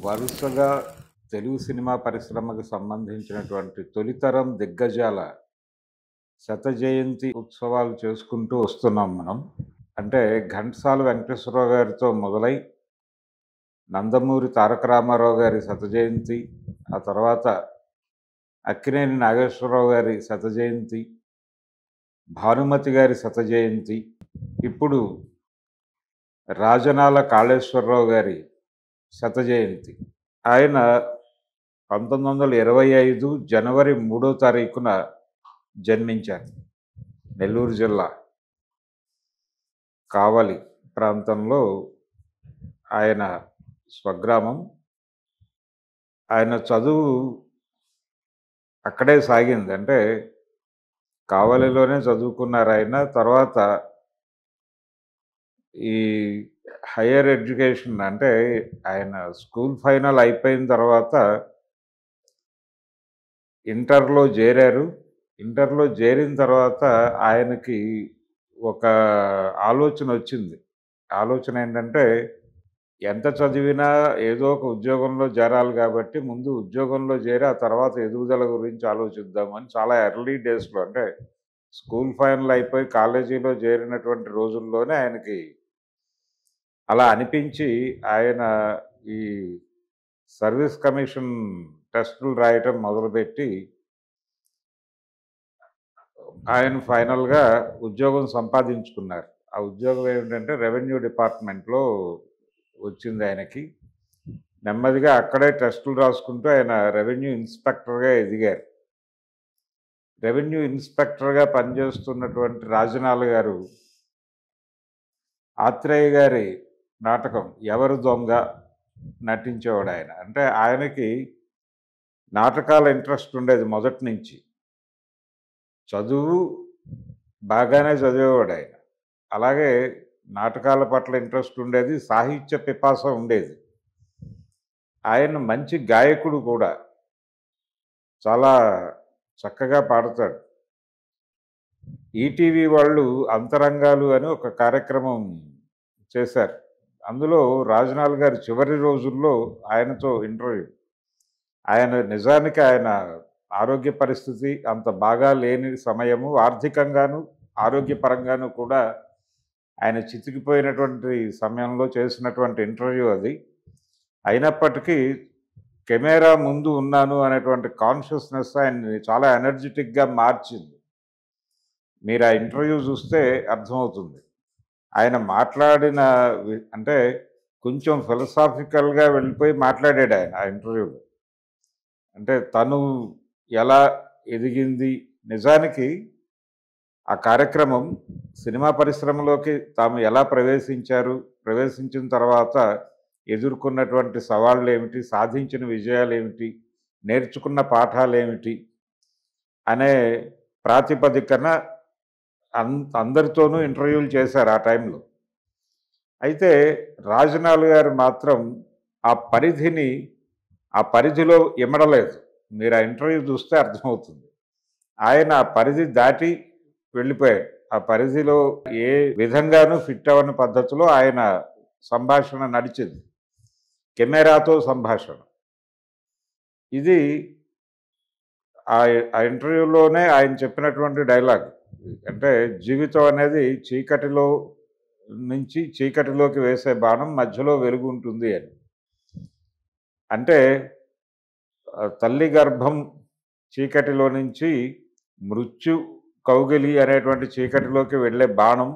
వరుసగా తెలుగు సినిమా పరిశ్రమకు సంబంధించినటువంటి తొలితరం దిగ్గజాల శత జయంతి ఉత్సవాలు చేసుకుంటూ వస్తున్నాం మనం. అంటే ఘంటసాల వెంకటేశ్వరరావు గారితో మొదలై నందమూరి తారక రామారావు గారి శత జయంతి, ఆ తర్వాత అక్కినేని నాగేశ్వరరావు గారి శత జయంతి, భానుమతి గారి శత జయంతి, ఇప్పుడు రాజనాల కాళేశ్వరరావు గారి శత జయంతి. ఆయన 1925 జనవరి 3వ తారీఖున జన్మించారు. నెల్లూరు జిల్లా కావలి ప్రాంతంలో ఆయన స్వగ్రామం. ఆయన చదువు అక్కడే సాగింది. అంటే కావలిలోనే చదువుకున్నారు ఆయన. తర్వాత ఈ హైయర్ ఎడ్యుకేషన్ అంటే ఆయన స్కూల్ ఫైనల్ అయిపోయిన తర్వాత ఇంటర్లో చేరారు. ఇంటర్లో చేరిన తర్వాత ఆయనకి ఒక ఆలోచన వచ్చింది. ఆలోచన ఏంటంటే, ఎంత చదివినా ఏదో ఒక ఉద్యోగంలో చేరాలి కాబట్టి ముందు ఉద్యోగంలో చేరి ఆ తర్వాత ఎదుగుదల గురించి ఆలోచిద్దామని చాలా ఎర్లీ డేస్లో, అంటే స్కూల్ ఫైనల్ అయిపోయి కాలేజీలో చేరినటువంటి రోజుల్లోనే ఆయనకి అలా అనిపించి ఆయన ఈ సర్వీస్ కమిషన్ టెస్టులు రాయటం మొదలుపెట్టి ఆయన ఫైనల్గా ఉద్యోగం సంపాదించుకున్నారు. ఆ ఉద్యోగం ఏమిటంటే రెవెన్యూ డిపార్ట్మెంట్లో వచ్చింది ఆయనకి. నెమ్మదిగా అక్కడే టెస్టులు రాసుకుంటూ ఆయన రెవెన్యూ ఇన్స్పెక్టర్గా ఎదిగారు. రెవెన్యూ ఇన్స్పెక్టర్గా పనిచేస్తున్నటువంటి రాజనాల గారు ఆత్రేయ గారి నాటకం ఎవరు దొంగ నటించేవాడు ఆయన. అంటే ఆయనకి నాటకాల ఇంట్రెస్ట్ ఉండేది మొదటి నుంచి. చదువు బాగానే చదివేవాడు ఆయన. అలాగే నాటకాల పట్ల ఇంట్రెస్ట్ ఉండేది, సాహిత్య పిపాస ఉండేది. ఆయన మంచి గాయకుడు కూడా, చాలా చక్కగా పాడతాడు. ఈటీవీ వాళ్ళు అంతరంగాలు అని ఒక కార్యక్రమం చేశారు. అందులో రాజనాల్ గారి చివరి రోజుల్లో ఆయనతో ఇంటర్వ్యూ. నిజానికి ఆయన ఆరోగ్య పరిస్థితి అంత బాగా లేని సమయము, ఆర్థికంగాను ఆరోగ్యపరంగాను కూడా ఆయన చితికిపోయినటువంటి సమయంలో చేసినటువంటి ఇంటర్వ్యూ అది. అయినప్పటికీ కెమెరా ముందు ఉన్నాను అనేటువంటి కాన్షియస్నెస్ ఆయన్ని చాలా ఎనర్జెటిక్గా మార్చింది. మీరు ఆ ఇంటర్వ్యూ చూస్తే అర్థమవుతుంది. ఆయన మాట్లాడిన అంటే కొంచెం ఫిలసాఫికల్గా వెళ్ళిపోయి మాట్లాడాడు ఆయన ఆ ఇంటర్వ్యూలో. అంటే తను ఎలా ఎదిగింది, నిజానికి ఆ కార్యక్రమం సినిమా పరిశ్రమలోకి తాము ఎలా ప్రవేశించారు, ప్రవేశించిన తర్వాత ఎదుర్కొన్నటువంటి సవాళ్ళు ఏమిటి, సాధించిన విజయాలు ఏమిటి, నేర్చుకున్న పాఠాలు ఏమిటి అనే ప్రాతిపదికన అందరితోనూ ఇంటర్వ్యూలు చేశారు ఆ టైంలో. అయితే రాజనాల్ గారు మాత్రం ఆ పరిధిలో ఇమడలేదు. మీరు ఆ ఇంటర్వ్యూ చూస్తే అర్థమవుతుంది. ఆయన ఆ పరిధి దాటి వెళ్ళిపోయాడు. ఆ పరిధిలో ఏ విధంగానూ ఫిట్ అవ్వని పద్ధతిలో ఆయన సంభాషణ నడిచింది. కెమెరాతో సంభాషణ. ఇది ఆ ఇంటర్వ్యూలోనే ఆయన చెప్పినటువంటి డైలాగ్. అంటే జీవితం అనేది చీకటిలో నుంచి చీకటిలోకి వేసే బాణం మధ్యలో వెలుగు ఉంటుంది అని. అంటే తల్లి గర్భం చీకటిలో నుంచి మృత్యు కౌగిలి అనేటువంటి చీకటిలోకి వెళ్ళే బాణం,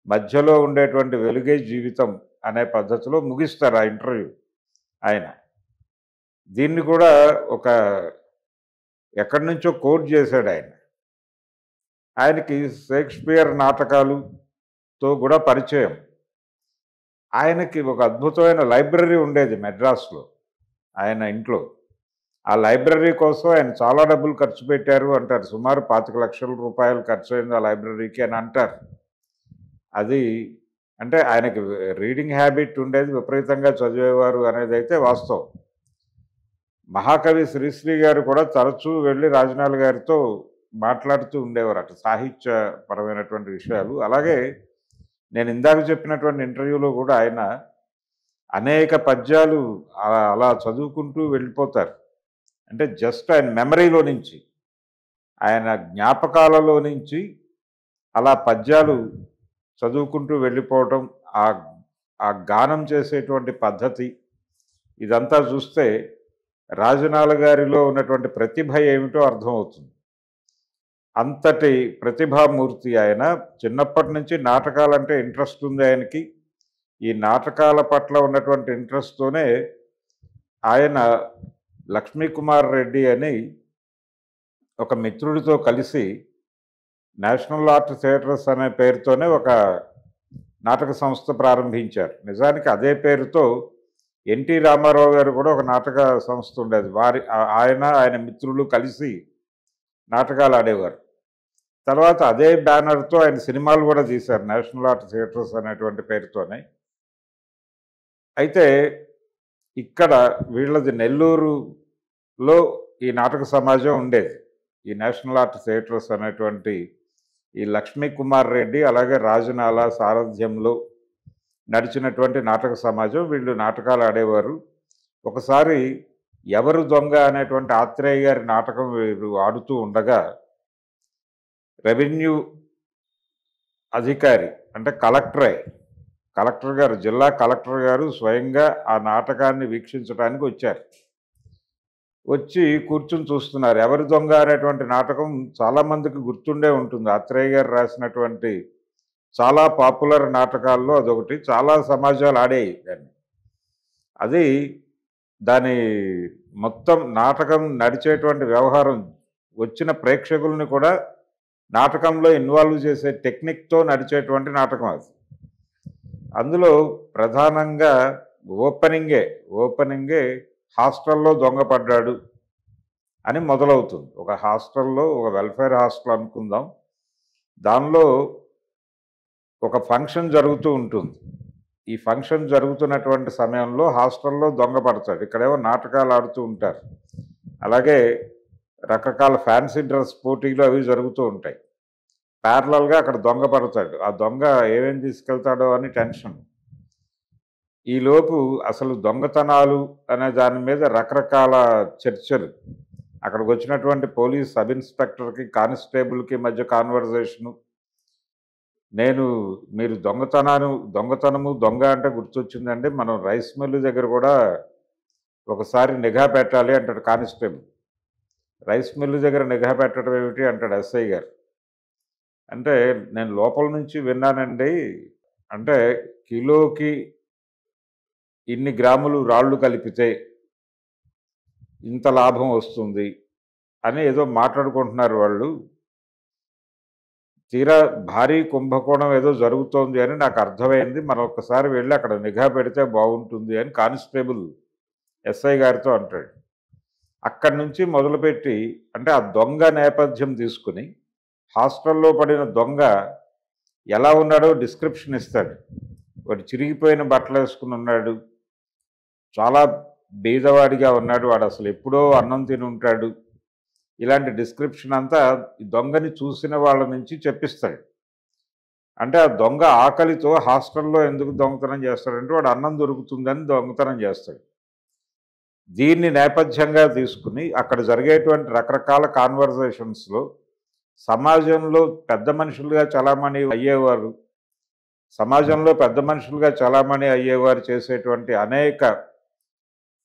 మధ్యలో ఉండేటువంటి వెలుగే జీవితం అనే పద్ధతిలో ముగిస్తారు ఆ ఇంటర్వ్యూ ఆయన. దీన్ని కూడా ఎక్కడి నుంచో కోట్ చేశాడు ఆయన. ఆయనకి షేక్స్పియర్ నాటకాలుతో కూడా పరిచయం. ఆయనకి ఒక అద్భుతమైన లైబ్రరీ ఉండేది మెడ్రాస్లో ఆయన ఇంట్లో. ఆ లైబ్రరీ కోసం ఆయన చాలా డబ్బులు ఖర్చు పెట్టారు అంటారు. సుమారు 25 లక్షల రూపాయలు ఖర్చు అయింది ఆ లైబ్రరీకి అని అంటారు. అది అంటే ఆయనకి రీడింగ్ హ్యాబిట్ ఉండేది, విపరీతంగా చదివేవారు అనేది అయితే వాస్తవం. మహాకవి శ్రీశ్రీ గారు కూడా తరచూ వెళ్ళి రాజనాల్ గారితో మాట్లాడుతూ ఉండేవారు అటు సాహిత్యపరమైనటువంటి విషయాలు. అలాగే నేను ఇందాక చెప్పినటువంటి ఇంటర్వ్యూలో కూడా ఆయన అనేక పద్యాలు అలా చదువుకుంటూ వెళ్ళిపోతారు. అంటే జస్ట్ ఆయన మెమరీలో నుంచి, ఆయన జ్ఞాపకాలలో నుంచి అలా పద్యాలు చదువుకుంటూ వెళ్ళిపోవటం, ఆ ఆ గానం చేసేటువంటి పద్ధతి ఇదంతా చూస్తే రాజనాల గారిలో ఉన్నటువంటి ప్రతిభ ఏమిటో అర్థమవుతుంది. అంతటి ప్రతిభామూర్తి ఆయన. చిన్నప్పటి నుంచి నాటకాలంటే ఇంట్రెస్ట్ ఉంది ఆయనకి. ఈ నాటకాల పట్ల ఉన్నటువంటి ఇంట్రెస్ట్‌తోనే ఆయన లక్ష్మీకుమార్ రెడ్డి అని ఒక మిత్రుడితో కలిసి నేషనల్ ఆర్ట్ థియేటర్స్ అనే పేరుతోనే ఒక నాటక సంస్థ ప్రారంభించారు. నిజానికి అదే పేరుతో ఎన్టీ రామారావు గారు కూడా ఒక నాటక సంస్థ ఉండేది. ఆయన మిత్రులు కలిసి నాటకాలు ఆడేవారు. తర్వాత అదే బ్యానర్‌తో ఆయన సినిమాలు కూడా తీశారు, నేషనల్ ఆర్ట్ థియేటర్స్ అనేటువంటి పేరుతోనే. అయితే ఇక్కడ వీళ్ళది నెల్లూరులో ఈ నాటక సమాజం ఉండేది. ఈ నేషనల్ ఆర్ట్ థియేటర్స్ అనేటువంటి ఈ లక్ష్మీకుమార్ రెడ్డి అలాగే రాజనాల సారథ్యంలో నడిచినటువంటి నాటక సమాజం. వీళ్ళు నాటకాలు ఆడేవారు. ఒకసారి ఎవరు దొంగ అనేటువంటి ఆత్రేయ గారి నాటకం వీరు ఆడుతూ ఉండగా రెవెన్యూ అధికారి అంటే కలెక్టర్ గారు, జిల్లా కలెక్టర్ గారు స్వయంగా ఆ నాటకాన్ని వీక్షించడానికి వచ్చారు. వచ్చి కూర్చుని చూస్తున్నారు. ఎవరి దొంగ అనేటువంటి నాటకం చాలామందికి గుర్తుండే ఉంటుంది. ఆత్రేయ గారు రాసినటువంటి చాలా పాపులర్ నాటకాల్లో అదొకటి. చాలా సమాజాలు ఆడేవి దాన్ని. అది దాని మొత్తం నాటకం నడిచేటువంటి వ్యవహారం వచ్చిన ప్రేక్షకుల్ని కూడా నాటకంలో ఇన్వాల్వ్ చేసే టెక్నిక్తో నడిచేటువంటి నాటకం అది. అందులో ప్రధానంగా ఓపెనింగే హాస్టల్లో దొంగ పడ్డాడు అని మొదలవుతుంది. ఒక హాస్టల్లో, ఒక వెల్ఫేర్ హాస్టల్ అనుకుందాం. దానిలో ఒక ఫంక్షన్ జరుగుతూ ఉంటుంది. ఈ ఫంక్షన్ జరుగుతున్నటువంటి సమయంలో హాస్టల్లో దొంగ పడతాడు. ఇక్కడేమో నాటకాలు ఆడుతూ ఉంటారు. అలాగే రకరకాల ఫ్యాన్సీ డ్రెస్ పోటీలు అవి జరుగుతూ ఉంటాయి. ప్యారలల్గా అక్కడ దొంగ పడతాడు. ఆ దొంగ ఏమేమి తీసుకెళ్తాడో అని టెన్షన్. ఈలోపు అసలు దొంగతనాలు అనే దాని మీద రకరకాల చర్చలు. అక్కడికి వచ్చినటువంటి పోలీస్ సబ్ ఇన్స్పెక్టర్కి కానిస్టేబుల్కి మధ్య కాన్వర్జేషను. మీరు దొంగతనము దొంగ అంటే గుర్తొచ్చిందండి, మనం రైస్ మిల్లు దగ్గర కూడా ఒకసారి నిఘా పెట్టాలి అంటాడు కానిస్టేబుల్. రైస్ మిల్లు దగ్గర నిఘా పెట్టడం ఏమిటి అంటాడు ఎస్ఐ గారు. అంటే నేను లోపల నుంచి విన్నానండి, అంటే కిలోకి ఇన్ని గ్రాములు రాళ్ళు కలిపితే ఇంత లాభం వస్తుంది అని ఏదో మాట్లాడుకుంటున్నారు వాళ్ళు. తీరా భారీ కుంభకోణం ఏదో జరుగుతోంది అని నాకు అర్థమైంది. మనం ఒక్కసారి వెళ్ళి అక్కడ నిఘా పెడితే బాగుంటుంది అని కానిస్టేబుల్ ఎస్ఐ గారితో అంటాడు. అక్కడి నుంచి మొదలుపెట్టి అంటే ఆ దొంగ నేపథ్యం తీసుకుని హాస్టల్లో పడిన దొంగ ఎలా ఉన్నాడో డిస్క్రిప్షన్ ఇస్తాడు. వాడు చిరిగిపోయిన బట్టలు వేసుకుని ఉన్నాడు, చాలా బీదవాడిగా ఉన్నాడు, వాడు అసలు ఎప్పుడో అన్నం తిని ఉంటాడు. ఇలాంటి డిస్క్రిప్షన్ అంతా ఈ దొంగని చూసిన వాళ్ళ నుంచి చెప్పిస్తాడు. అంటే ఆ దొంగ ఆకలితో హాస్టల్లో ఎందుకు దొంగతనం చేస్తాడంటే వాడు అన్నం దొరుకుతుందని దొంగతనం చేస్తాడు. దీన్ని నేపథ్యంగా తీసుకుని అక్కడ జరిగేటువంటి రకరకాల కాన్వర్జేషన్స్లో సమాజంలో పెద్ద మనుషులుగా చలామణి అయ్యేవారు చేసేటువంటి అనేక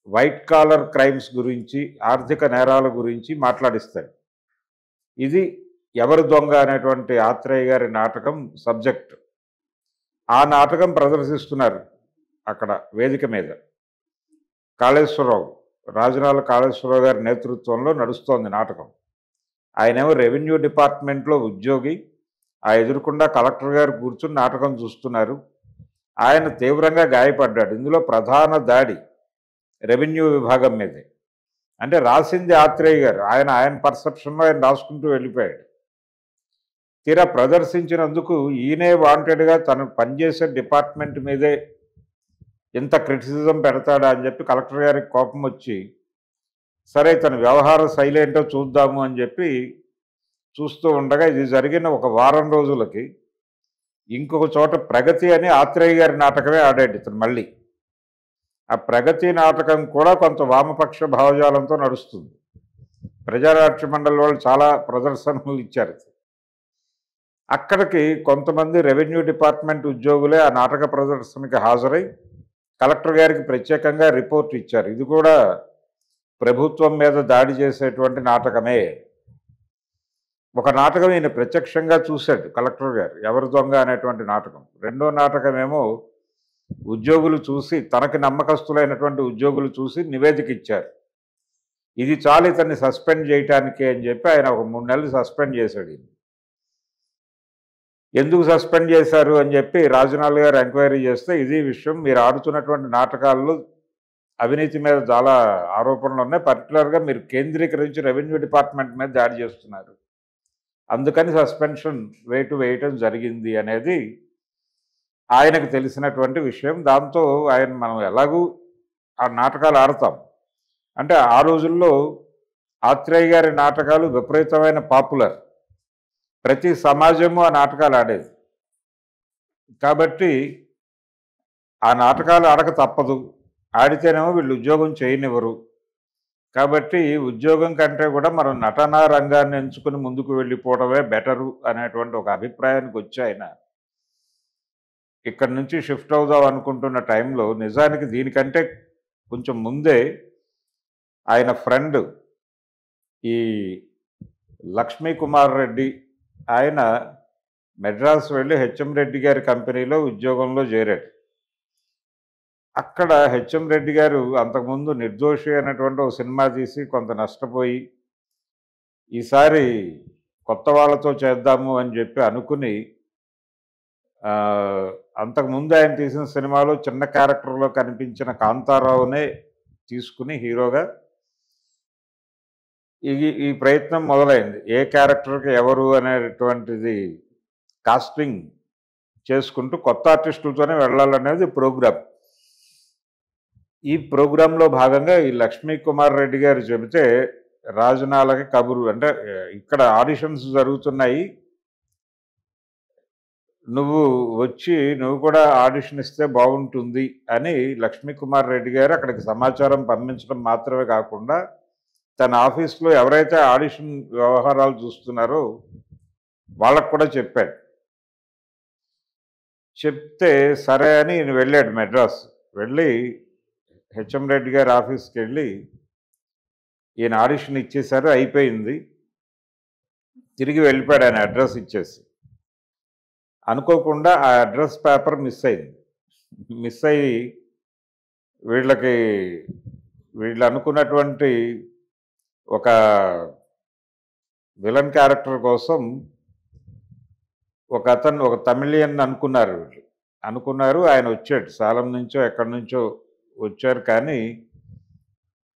వైట్ కాలర్ క్రైమ్స్ గురించి, ఆర్థిక నేరాల గురించి మాట్లాడిస్తాడు. ఇది ఎవరు దొంగ అనేటువంటి ఆత్రేయ గారి నాటకం సబ్జెక్ట్. ఆ నాటకం ప్రదర్శిస్తున్నారు అక్కడ వేదిక మీద. రాజనాల కాళేశ్వరరావు గారి నేతృత్వంలో నడుస్తోంది నాటకం. ఆయనేమో రెవెన్యూ డిపార్ట్మెంట్లో ఉద్యోగి. ఆ ఎదురుకుండా కలెక్టర్ గారు కూర్చుని నాటకం చూస్తున్నారు. ఆయన తీవ్రంగా గాయపడ్డాడు. ఇందులో ప్రధాన దాడి రెవెన్యూ విభాగం మీదే. అంటే రాసింది ఆత్రేయ గారు. ఆయన పర్సెప్షన్లో ఆయన రాసుకుంటూ వెళ్ళిపోయాడు. తీరా ప్రదర్శించినందుకు ఈయనే వాంటెడ్గా తను పనిచేసే డిపార్ట్మెంట్ మీదే ఇంత క్రిటిసిజం పెడతాడా అని చెప్పి కలెక్టర్ గారికి కోపం వచ్చి, సరే తన వ్యవహార శైలి ఏంటో చూద్దాము అని చెప్పి చూస్తూ ఉండగా ఇది జరిగిన ఒక వారం రోజులకి ఇంకొక చోట ప్రగతి అని ఆత్రేయ గారి నాటకమే ఆడాడు ఇతను మళ్ళీ. ఆ ప్రగతి నాటకం కూడా కొంత వామపక్ష భావజాలంతో నడుస్తుంది. ప్రజానాట్య మండలి వాళ్ళు చాలా ప్రదర్శనలు ఇచ్చారు. అక్కడికి కొంతమంది రెవెన్యూ డిపార్ట్మెంట్ ఉద్యోగులే ఆ నాటక ప్రదర్శనకి హాజరై కలెక్టర్ గారికి ప్రత్యేకంగా రిపోర్ట్ ఇచ్చారు. ఇది కూడా ప్రభుత్వం మీద దాడి చేసేటువంటి నాటకమే. ఒక నాటకం ఈయన ప్రత్యక్షంగా చూశాడు కలెక్టర్ గారు, ఎవరు దొంగ అనేటువంటి నాటకం. రెండో నాటకమేమో ఉద్యోగులు చూసి, తనకి నమ్మకస్తులైనటువంటి ఉద్యోగులు చూసి నివేదిక ఇచ్చారు. ఇది చాలు ఇతన్ని సస్పెండ్ చేయటానికి అని చెప్పి ఆయన ఒక 3 నెలలు సస్పెండ్ చేశాడు. ఎందుకు సస్పెండ్ చేశారు అని చెప్పి రాజనాల్ గారు ఎంక్వైరీ చేస్తే, ఇది విషయం, మీరు ఆడుతున్నటువంటి నాటకాల్లో అవినీతి మీద చాలా ఆరోపణలు ఉన్నాయి, పర్టికులర్గా మీరు కేంద్రీకరించి రెవెన్యూ డిపార్ట్మెంట్ మీద దాడి చేస్తున్నారు, అందుకని సస్పెన్షన్ వేయటం జరిగింది అనేది ఆయనకు తెలిసినటువంటి విషయం. దాంతో ఆయన మనం ఎలాగూ ఆ నాటకాలు ఆడతాం అంటే, ఆ రోజుల్లో ఆత్రేయ గారి నాటకాలు విపరీతమైన పాపులర్, ప్రతి సమాజము ఆ నాటకాలు ఆడేది. కాబట్టి ఆ నాటకాలు ఆడక తప్పదు, ఆడితేనేమో వీళ్ళు ఉద్యోగం చేయనివ్వరు. కాబట్టి ఉద్యోగం కంటే కూడా మనం నటనా రంగాన్ని ఎంచుకుని ముందుకు వెళ్ళిపోవడమే బెటరు అనేటువంటి ఒక అభిప్రాయానికి వచ్చి ఆయన ఇక్కడి నుంచి షిఫ్ట్ అవుదాం అనుకుంటున్న టైంలో, నిజానికి దీనికంటే కొంచెం ముందే ఆయన ఫ్రెండ్ ఈ లక్ష్మీ కుమార్ రెడ్డి, ఆయన మెడ్రాస్ వెళ్ళి హెచ్ఎం రెడ్డి గారి కంపెనీలో ఉద్యోగంలో చేరాడు. అక్కడ హెచ్ఎం రెడ్డి గారు అంతకుముందు నిర్దోషి అనేటువంటి ఒక సినిమా తీసి కొంత నష్టపోయి, ఈసారి కొత్త వాళ్ళతో చేద్దాము అని చెప్పి అనుకుని, అంతకుముందు ఆయన తీసిన సినిమాలో చిన్న క్యారెక్టర్లో కనిపించిన కాంతారావునే తీసుకుని హీరోగా ఈ ప్రయత్నం మొదలైంది. ఏ క్యారెక్టర్కి ఎవరు అనేటువంటిది కాస్టింగ్ చేసుకుంటూ కొత్త ఆర్టిస్టులతోనే వెళ్ళాలనేది ప్రోగ్రామ్. ఈ ప్రోగ్రాంలో భాగంగా ఈ లక్ష్మీ కుమార్ రెడ్డి గారు చెబితే, రాజనాలకి కబురు, అంటే ఇక్కడ ఆడిషన్స్ జరుగుతున్నాయి, నువ్వు వచ్చి నువ్వు కూడా ఆడిషన్ ఇస్తే బాగుంటుంది అని లక్ష్మీ కుమార్ రెడ్డి గారు అక్కడికి సమాచారం పంపించడం మాత్రమే కాకుండా, తన ఆఫీస్లో ఎవరైతే ఆడిషన్ వ్యవహారాలు చూస్తున్నారో వాళ్ళకు కూడా చెప్పాడు. చెప్తే సరే అని ఈయన వెళ్ళాడు మెడ్రాస్. వెళ్ళి హెచ్ఎం రెడ్డి గారి ఆఫీస్కి వెళ్ళి ఈయన ఆడిషన్ ఇచ్చేశారు, అయిపోయింది, తిరిగి వెళ్ళిపోయాడు ఆయన అడ్రస్ ఇచ్చేసి. అనుకోకుండా ఆ అడ్రస్ పేపర్ మిస్ అయింది. మిస్ అయ్యి వీళ్ళు అనుకున్నటువంటి ఒక విలన్ క్యారెక్టర్ కోసం ఒక తమిళియన్ అనుకున్నారు. ఆయన వచ్చాడు, సాలం నుంచో ఎక్కడి నుంచో వచ్చారు, కానీ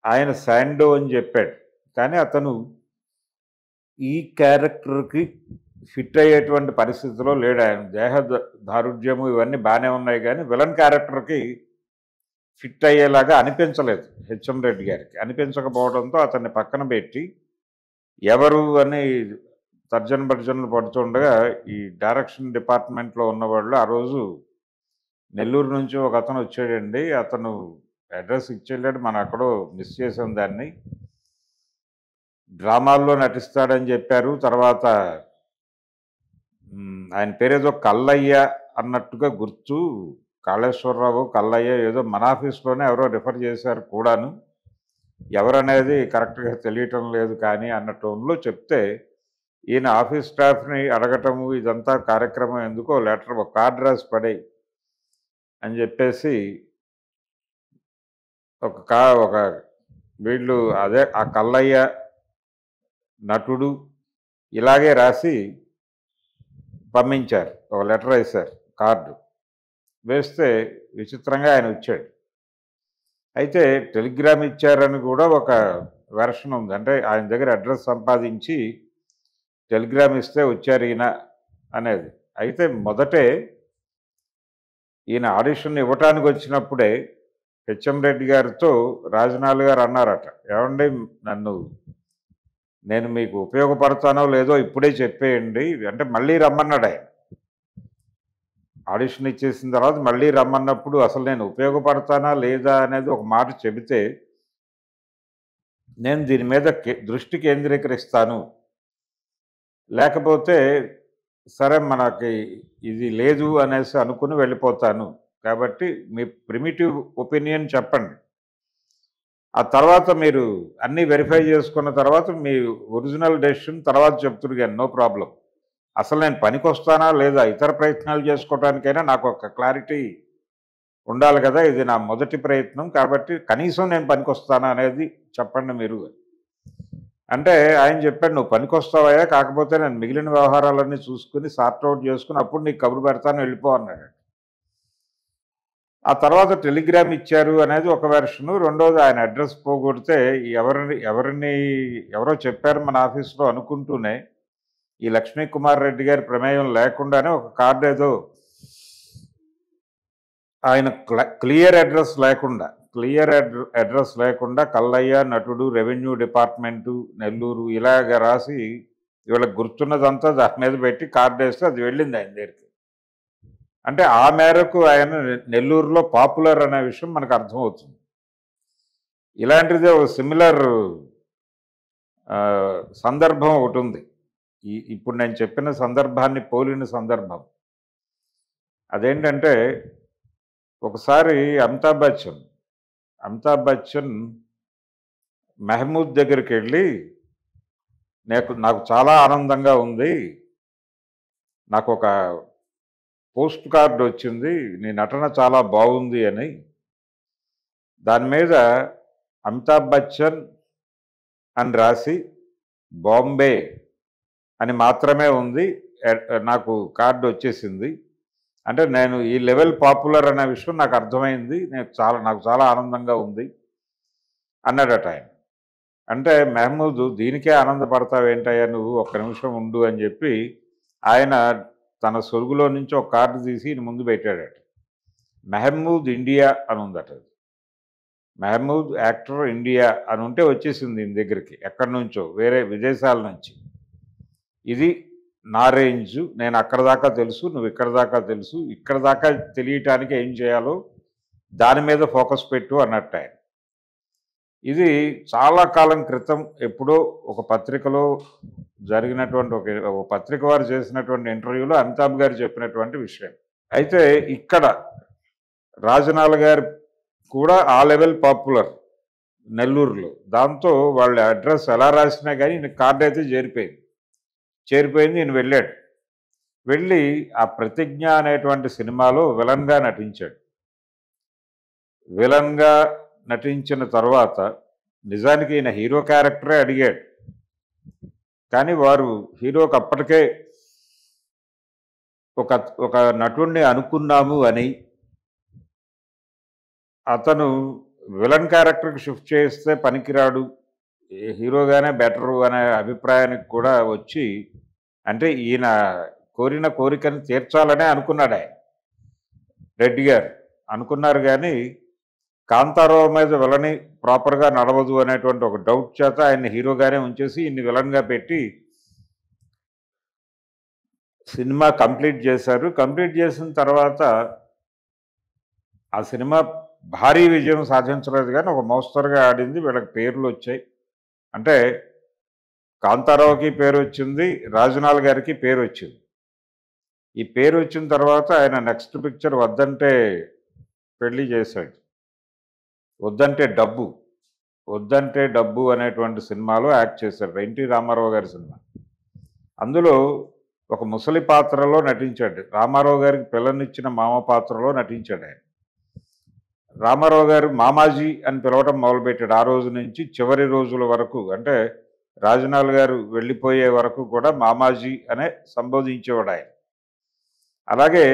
ఆయన శాండో అని చెప్పాడు. కానీ అతను ఈ క్యారెక్టర్కి ఫిట్ అయ్యేటువంటి పరిస్థితిలో లేడు. ఆయన దేహ దారుఢ్యము ఇవన్నీ బాగానే ఉన్నాయి, కానీ విలన్ క్యారెక్టర్కి ఫిట్ అయ్యేలాగా అనిపించలేదు హెచ్ఎం రెడ్డి గారికి. అనిపించకపోవడంతో అతన్ని పక్కన పెట్టి ఎవరు అని తర్జన పడుతుండగా ఈ డైరెక్షన్ డిపార్ట్మెంట్లో ఉన్నవాళ్ళు, ఆ రోజు నెల్లూరు నుంచి ఒక అతను వచ్చాడండి, అతను అడ్రస్ ఇచ్చేళ్ళాడు, మనం ఎక్కడో మిస్ చేసాం దాన్ని, డ్రామాల్లో నటిస్తాడని చెప్పారు, తర్వాత ఆయన పేరేదో కల్లయ్య అన్నట్టుగా గుర్తు, కాళేశ్వరరావు కల్లయ్య ఏదో మన ఆఫీస్లోనే ఎవరో రిఫర్ చేశారు కూడాను, ఎవరనేది కరెక్ట్గా తెలియటం లేదు కానీ అన్న టోన్లో చెప్తే, ఈయన ఆఫీస్ స్టాఫ్ని అడగటము ఇదంతా కార్యక్రమం ఎందుకో లెటర్ ఒక కార్డ్ రాసి పడే అని చెప్పేసి ఒక వీళ్ళు అదే ఆ కల్లయ్య నటుడు ఇలాగే రాసి పంపించారు, ఒక లెటర్ వేశారు, కార్డు వేస్తే విచిత్రంగా ఆయన వచ్చాడు. అయితే టెలిగ్రామ్ ఇచ్చారని కూడా ఒక వెర్షన్ ఉంది, అంటే ఆయన దగ్గర అడ్రస్ సంపాదించి టెలిగ్రామ్ ఇస్తే వచ్చారు ఈయన అనేది. అయితే మొదటే ఈయన ఆడిషన్ ఇవ్వటానికి వచ్చినప్పుడే హెచ్ఎం రెడ్డి గారితో రాజనాల్ గారు అన్నారట, ఏమండి నేను మీకు ఉపయోగపడతానో లేదో ఇప్పుడే చెప్పేయండి అంటే, మళ్ళీ రమ్మన్నాడు ఆయన. ఆడిషన్ ఇచ్చేసిన తర్వాత మళ్ళీ రమ్మన్నప్పుడు అసలు నేను ఉపయోగపడతానా లేదా అనేది ఒక మాట చెబితే నేను దీని మీద దృష్టి కేంద్రీకరిస్తాను. లేకపోతే సరే మనకి ఇది లేదు అనేసి అనుకుని వెళ్ళిపోతాను. కాబట్టి మీ ప్రిమిటివ్ ఒపీనియన్ చెప్పండి. ఆ తర్వాత మీరు అన్నీ వెరిఫై చేసుకున్న తర్వాత మీ ఒరిజినల్ డెసిషన్ తర్వాత చెప్తురు గాని నో ప్రాబ్లమ్. అసలు నేను పనికొస్తానా లేదా? ఇతర ప్రయత్నాలు చేసుకోవడానికైనా నాకు ఒక క్లారిటీ ఉండాలి కదా! ఇది నా మొదటి ప్రయత్నం. కాబట్టి కనీసం నేను పనికొస్తానా అనేది చెప్పండి మీరు. అంటే ఆయన చెప్పాడు, "నువ్వు పనికొస్తావయ్యా, కాకపోతే నేను మిగిలిన వ్యవహారాలన్నీ చూసుకొని సార్ట్ ఔట్ చేసుకొని అప్పుడు నీకు కబురు పెడతాను వెళ్ళిపో" అన్నాడు. ఆ తర్వాత టెలిగ్రామ్ ఇచ్చారు అనేది ఒక వెర్షను. రెండోది ఆయన అడ్రస్ పోగొడితే ఎవరో చెప్పారు మన ఆఫీస్‌లో అనుకుంటూనే ఈ లక్ష్మీ కుమార్ రెడ్డి గారి ప్రమేయం లేకుండానే ఒక కార్డ్ ఏదో ఆయన క్లియర్ అడ్రస్ లేకుండా కల్లయ్య నటుడు రెవెన్యూ డిపార్ట్మెంటు నెల్లూరు ఇలాగ రాసి వీళ్ళకి గుర్తున్నదంతా దాని మీద పెట్టి కార్డు వేస్తే అది వెళ్ళింది ఆయన దగ్గరికి. అంటే ఆ మేరకు ఆయన నెల్లూరులో పాపులర్ అనే విషయం మనకు అర్థమవుతుంది. ఇలాంటిదే ఒక సిమిలర్ సందర్భం ఒకటి ఉంది. ఇప్పుడు నేను చెప్పిన సందర్భాన్ని పోలిన సందర్భం. అదేంటంటే ఒకసారి అమితాబ్ బచ్చన్ మెహమూద్ దగ్గరికి వెళ్ళి నాకు చాలా ఆనందంగా ఉంది, నాకు ఒక పోస్ట్ కార్డు వచ్చింది, నీ నటన చాలా బాగుంది అని. దాని మీద అమితాబ్ బచ్చన్ అని రాసి బాంబే అని మాత్రమే ఉంది. నాకు కార్డు వచ్చేసింది. అంటే నేను ఈ లెవెల్ పాపులర్ అనే విషయం నాకు అర్థమైంది, నాకు చాలా ఆనందంగా ఉంది అన్నాడట ఆయన. అంటే మెహమూద్, దీనికే ఆనందపడతావేంటయ్యా నువ్వు, ఒక్క నిమిషం ఉండు అని చెప్పి ఆయన తన సొరుగులో నుంచి ఒక కార్డు తీసి ఈయన ముందు పెట్టాడట. మెహమూద్ ఇండియా అని ఉందట. మెహమూద్ యాక్టర్ ఇండియా అని ఉంటే వచ్చేసింది ఈయన దగ్గరికి ఎక్కడి నుంచో, వేరే విదేశాల నుంచి. ఇది నా రేంజు, నేను అక్కడ దాకా తెలుసు, నువ్వు ఇక్కడ దాకా తెలుసు, ఇక్కడ దాకా తెలియటానికి ఏం చేయాలో దాని మీద ఫోకస్ పెట్టు అన్నట్టు ఆయన. ఇది చాలా కాలం క్రితం ఎప్పుడో ఒక పత్రికలో జరిగినటువంటి ఒక పత్రిక వారు చేసినటువంటి ఇంటర్వ్యూలో అమితాబ్ గారు చెప్పినటువంటి విషయం. అయితే ఇక్కడ రాజనాల గారు కూడా ఆ లెవెల్ పాపులర్ నెల్లూరులో. దాంతో వాళ్ళ అడ్రస్ ఎలా రాసినా కానీ ఈయన కార్డు అయితే చేరిపోయింది. ఈయన వెళ్ళాడు. వెళ్ళి ఆ ప్రతిజ్ఞ అనేటువంటి సినిమాలో విలన్గా నటించాడు. విలన్గా నటించిన తర్వాత నిజానికి ఈయన హీరో క్యారెక్టరే అడిగాడు. కానీ వారు హీరోకి అప్పటికే ఒక నటుడిని అనుకున్నాము అని అతను విలన్ క్యారెక్టర్కి షిఫ్ట్ చేస్తే పనికిరాడు, హీరోగానే బెటరు అనే అభిప్రాయానికి కూడా వచ్చి, అంటే ఈయన కోరిన కోరికను తీర్చాలనే అనుకున్నాడు ఆయన. రెడ్డి గారు అనుకున్నారు కానీ కాంతారావు మీద విలని ప్రాపర్గా నడవదు అనేటువంటి ఒక డౌట్ చేత ఆయన్ని హీరోగానే ఉంచేసి ఇన్ని విలన్గా పెట్టి సినిమా కంప్లీట్ చేశారు. కంప్లీట్ చేసిన తర్వాత ఆ సినిమా భారీ విజయం సాధించలేదు కానీ ఒక మోస్తరుగా ఆడింది. వీళ్ళకి పేర్లు వచ్చాయి. అంటే కాంతారావుకి పేరు వచ్చింది, రాజనాల్ గారికి పేరు వచ్చింది. ఈ పేరు వచ్చిన తర్వాత ఆయన నెక్స్ట్ పిక్చర్ వద్దంటే పెళ్లి చేశాడు. వద్దంటే డబ్బు అనేటువంటి సినిమాలో యాక్ట్ చేశాడు. ఎన్టీ రామారావు గారి సినిమా. అందులో ఒక ముసలి పాత్రలో నటించాడు. రామారావు గారికి పిల్లనిచ్చిన మామ పాత్రలో నటించాడు ఆయన. రామారావు గారు మామాజీ అని పిలవటం మొదలుపెట్టాడు. ఆ రోజు నుంచి చివరి రోజుల వరకు, అంటే రాజనాల్ గారు వెళ్ళిపోయే వరకు కూడా మామాజీ అనే సంబోధించేవాడు ఆయన. అలాగే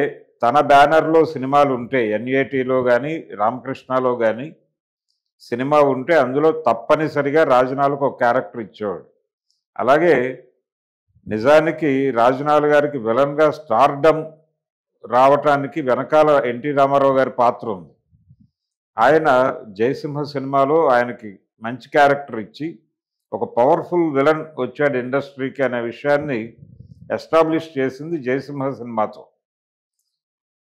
తన బ్యానర్లో సినిమాలు ఉంటే ఎన్ఏటీలో కానీ రామకృష్ణలో కానీ సినిమా ఉంటే అందులో తప్పనిసరిగా రాజనాలకు ఒక క్యారెక్టర్ ఇచ్చేవాడు. అలాగే నిజానికి రాజనాల్ గారికి విలన్గా స్టార్డమ్ రావటానికి వెనకాల ఎన్టీ రామారావు గారి పాత్ర ఉంది. ఆయన జయసింహ సినిమాలో ఆయనకి మంచి క్యారెక్టర్ ఇచ్చి ఒక పవర్ఫుల్ విలన్ వచ్చాడు ఇండస్ట్రీకి అనే విషయాన్ని ఎస్టాబ్లిష్ చేసింది జయసింహ సినిమాతో.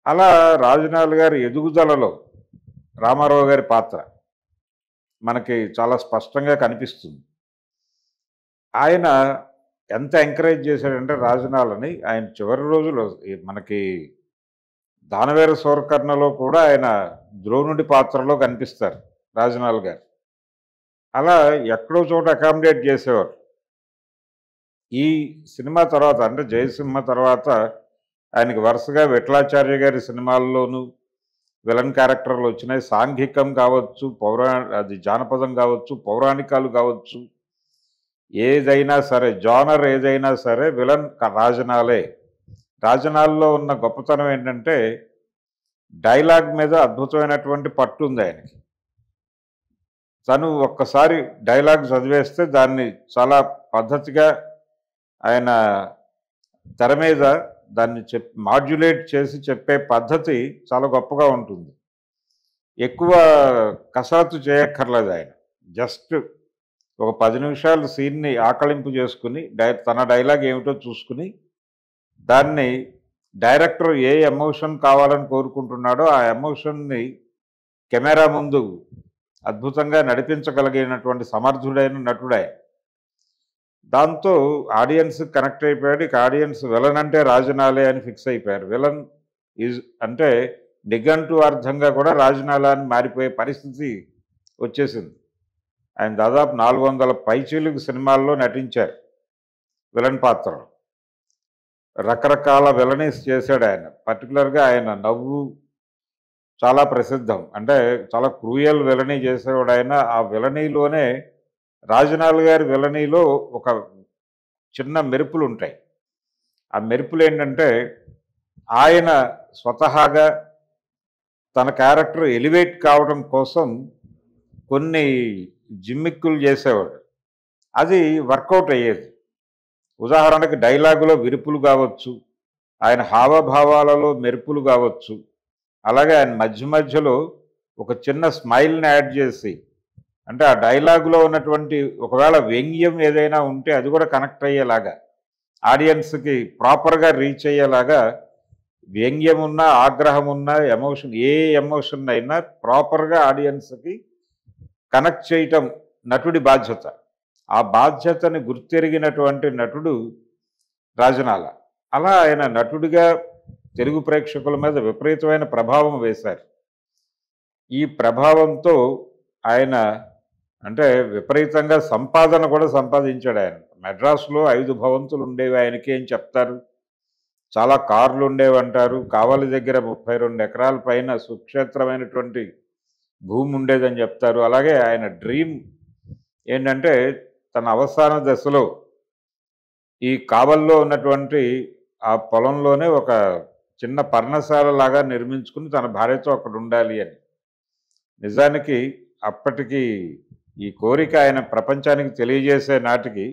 అలా రాజనాల్ గారి ఎదుగుదలలో రామారావు గారి పాత్ర మనకి చాలా స్పష్టంగా కనిపిస్తుంది. ఆయన ఎంత ఎంకరేజ్ చేశాడంటే రాజనాలని, ఆయన చివరి రోజులు మనకి దానవేర సూరకర్ణలో కూడా ఆయన ద్రోణుడి పాత్రలో కనిపిస్తారు రాజనాల్ గారు. అలా ఎక్కడో చోట అకామిడేట్ చేసేవారు. ఈ సినిమా తర్వాత అంటే జయసింహ తర్వాత ఆయనకి వరుసగా విఠలాచార్య గారి సినిమాల్లోనూ విలన్ క్యారెక్టర్లు వచ్చినాయి. సాంఘికం కావచ్చు, అది జానపదం కావచ్చు, పౌరాణికాలు కావచ్చు, ఏదైనా సరే జానర్ ఏదైనా సరే విలన్ రాజనాలే. రాజనాల్లో ఉన్న గొప్పతనం ఏంటంటే డైలాగ్ మీద అద్భుతమైనటువంటి పట్టు ఉంది ఆయనకి. తను ఒక్కసారి డైలాగ్ చదివేస్తే దాన్ని చాలా పద్ధతిగా ఆయన తెర మీద దాన్ని మాడ్యులేట్ చేసి చెప్పే పద్ధతి చాలా గొప్పగా ఉంటుంది. ఎక్కువ కసరత్తు చేయక్కర్లేదు ఆయన. జస్ట్ ఒక 10 నిమిషాలు సీన్ని ఆకళింపు చేసుకుని తన డైలాగ్ ఏమిటో చూసుకుని దాన్ని డైరెక్టర్ ఏ ఎమోషన్ కావాలని కోరుకుంటున్నాడో ఆ ఎమోషన్ని కెమెరా ముందు అద్భుతంగా నడిపించగలిగినటువంటి సమర్థుడైన నటుడే. దాంతో ఆడియన్స్ కనెక్ట్ అయిపోయాడు. ఇక ఆడియన్స్ విలన్ అంటే రాజనాలే అని ఫిక్స్ అయిపోయారు. విలన్ ఈజ్ అంటే నిఘంటు అర్థంగా కూడా రాజనాల అని మారిపోయే పరిస్థితి వచ్చేసింది. ఆయన దాదాపు 400 పైచీలుగు సినిమాల్లో నటించారు విలన్ పాత్రలు. రకరకాల విలనీస్ చేశాడు ఆయన. పర్టికులర్గా ఆయన నవ్వు చాలా ప్రసిద్ధం. అంటే చాలా క్రూయల్ విలనీ చేసేవాడు ఆయన. ఆ విలనీలోనే రాజనాల్ గారి విలనీలో ఒక చిన్న మెరుపులు ఉంటాయి. ఆ మెరుపులు ఏంటంటే ఆయన స్వతహాగా తన క్యారెక్టర్ ఎలివేట్ కావడం కోసం కొన్ని జిమ్మిక్కులు చేసేవాడు. అది వర్కౌట్ అయ్యేది. ఉదాహరణకి డైలాగులో విరుపులు కావచ్చు, ఆయన హావభావాలలో మెరుపులు కావచ్చు, అలాగే ఆయన మధ్య మధ్యలో ఒక చిన్న స్మైల్ని యాడ్ చేసి, అంటే ఆ డైలాగులో ఉన్నటువంటి ఒకవేళ వ్యంగ్యం ఏదైనా ఉంటే అది కూడా కనెక్ట్ అయ్యేలాగా, ఆడియన్స్కి ప్రాపర్గా రీచ్ అయ్యేలాగా, వ్యంగ్యం ఉన్నా ఆగ్రహం ఉన్నా ఎమోషన్ ఏ ఎమోషన్ అయినా ప్రాపర్గా ఆడియన్స్కి కనెక్ట్ చేయటం నటుడి బాధ్యత. ఆ బాధ్యతని గుర్తెరిగినటువంటి నటుడు రాజనాల. అలా ఆయన నటుడిగా తెలుగు ప్రేక్షకుల మీద విపరీతమైన ప్రభావం వేశారు. ఈ ప్రభావంతో ఆయన అంటే విపరీతంగా సంపాదన కూడా సంపాదించాడు ఆయన. మెడ్రాస్లో 5 భవంతులు ఉండేవి ఆయనకి అని చెప్తారు. చాలా కార్లు ఉండేవంటారు. కావలి దగ్గర 32 ఎకరాల పైన సుక్షేత్రమైనటువంటి భూమి ఉండేదని చెప్తారు. అలాగే ఆయన డ్రీమ్ ఏంటంటే తన అవసాన దశలో ఈ కావల్లో ఉన్నటువంటి ఆ పొలంలోనే ఒక చిన్న పర్ణశాల లాగా నిర్మించుకుని తన భార్యతో అక్కడ ఉండాలి అని. నిజానికి అప్పటికి ఈ కోరిక ఆయన ప్రపంచానికి తెలియజేసే నాటికి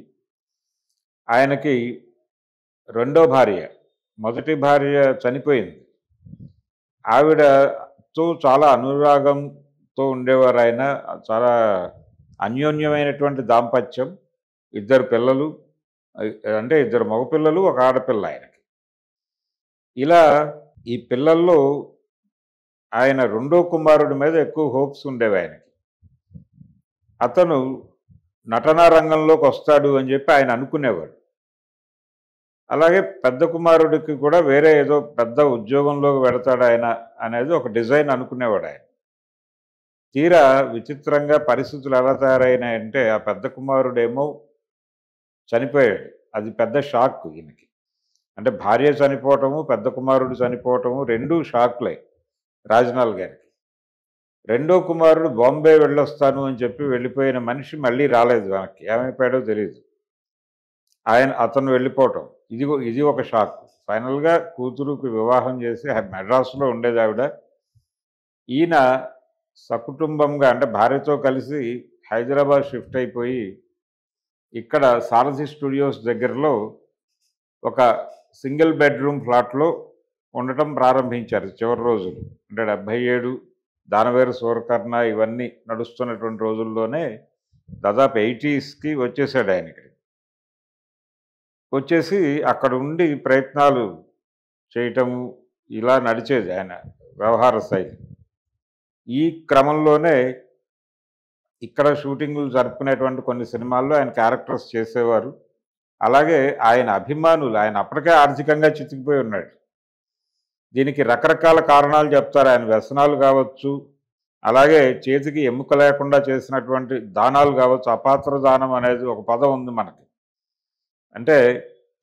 ఆయనకి రెండో భార్య, మొదటి భార్య చనిపోయింది. ఆవిడతో చాలా అనురాగంతో ఉండేవారు ఆయన. చాలా అన్యోన్యమైనటువంటి దాంపత్యం. 2 పిల్లలు, అంటే 2 మగపిల్లలు, 1 ఆడపిల్ల ఆయనకి. ఇలా ఈ పిల్లల్లో ఆయన రెండో కుమారుడి మీద ఎక్కువ హోప్స్ ఉండేవి ఆయనకి. అతను నటనా రంగంలోకి వస్తాడు అని చెప్పి ఆయన అనుకునేవాడు. అలాగే పెద్ద కుమారుడికి కూడా వేరే ఏదో పెద్ద ఉద్యోగంలోకి పెడతాడు ఆయన అనేది ఒక డిజైన్ అనుకునేవాడు ఆయన. తీరా విచిత్రంగా పరిస్థితులు ఎలా తయారైనాయంటే ఆ పెద్ద కుమారుడేమో చనిపోయాడు. అది పెద్ద షాక్ ఈయనకి. అంటే భార్య చనిపోవటము, పెద్ద కుమారుడు చనిపోవటము 2 షాక్లే రాజనాల్ గారికి. రెండో కుమారుడు బాంబే వెళ్ళొస్తాను అని చెప్పి వెళ్ళిపోయిన మనిషి మళ్ళీ రాలేదు వెనక్కి. ఏమైపోయాడో తెలియదు. అతను వెళ్ళిపోవటం ఇది ఒక షాక్. ఫైనల్గా కూతురుకి వివాహం చేసి మెడ్రాస్లో ఉండేది ఆవిడ. ఈయన సకుటుంబంగా అంటే భార్యతో కలిసి హైదరాబాద్ షిఫ్ట్ అయిపోయి ఇక్కడ సారథి స్టూడియోస్ దగ్గరలో ఒక సింగిల్ బెడ్రూమ్ ఫ్లాట్లో ఉండటం ప్రారంభించారు చివరి రోజులు. అంటే 77 దానవేరు సూరకర్ణ ఇవన్నీ నడుస్తున్నటువంటి రోజుల్లోనే దాదాపు 80స్కి వచ్చేసాడు ఆయన ఇక్కడికి. వచ్చేసి అక్కడ ఉండి ప్రయత్నాలు చేయటము, ఇలా నడిచేది ఆయన వ్యవహార శైలి. ఈ క్రమంలోనే ఇక్కడ షూటింగులు జరుపుకునేటువంటి కొన్ని సినిమాల్లో ఆయన క్యారెక్టర్స్ చేసేవారు. అలాగే ఆయన అభిమానులు, ఆయన అప్పటికే ఆర్థికంగా చితికిపోయి ఉన్నాడు. దీనికి రకరకాల కారణాలు చెప్తారు. ఆయన వ్యసనాలు కావచ్చు, అలాగే చేతికి ఎముక లేకుండా చేసినటువంటి దానాలు కావచ్చు. అపాత్ర దానం అనేది ఒక పదం ఉంది మనకి. అంటే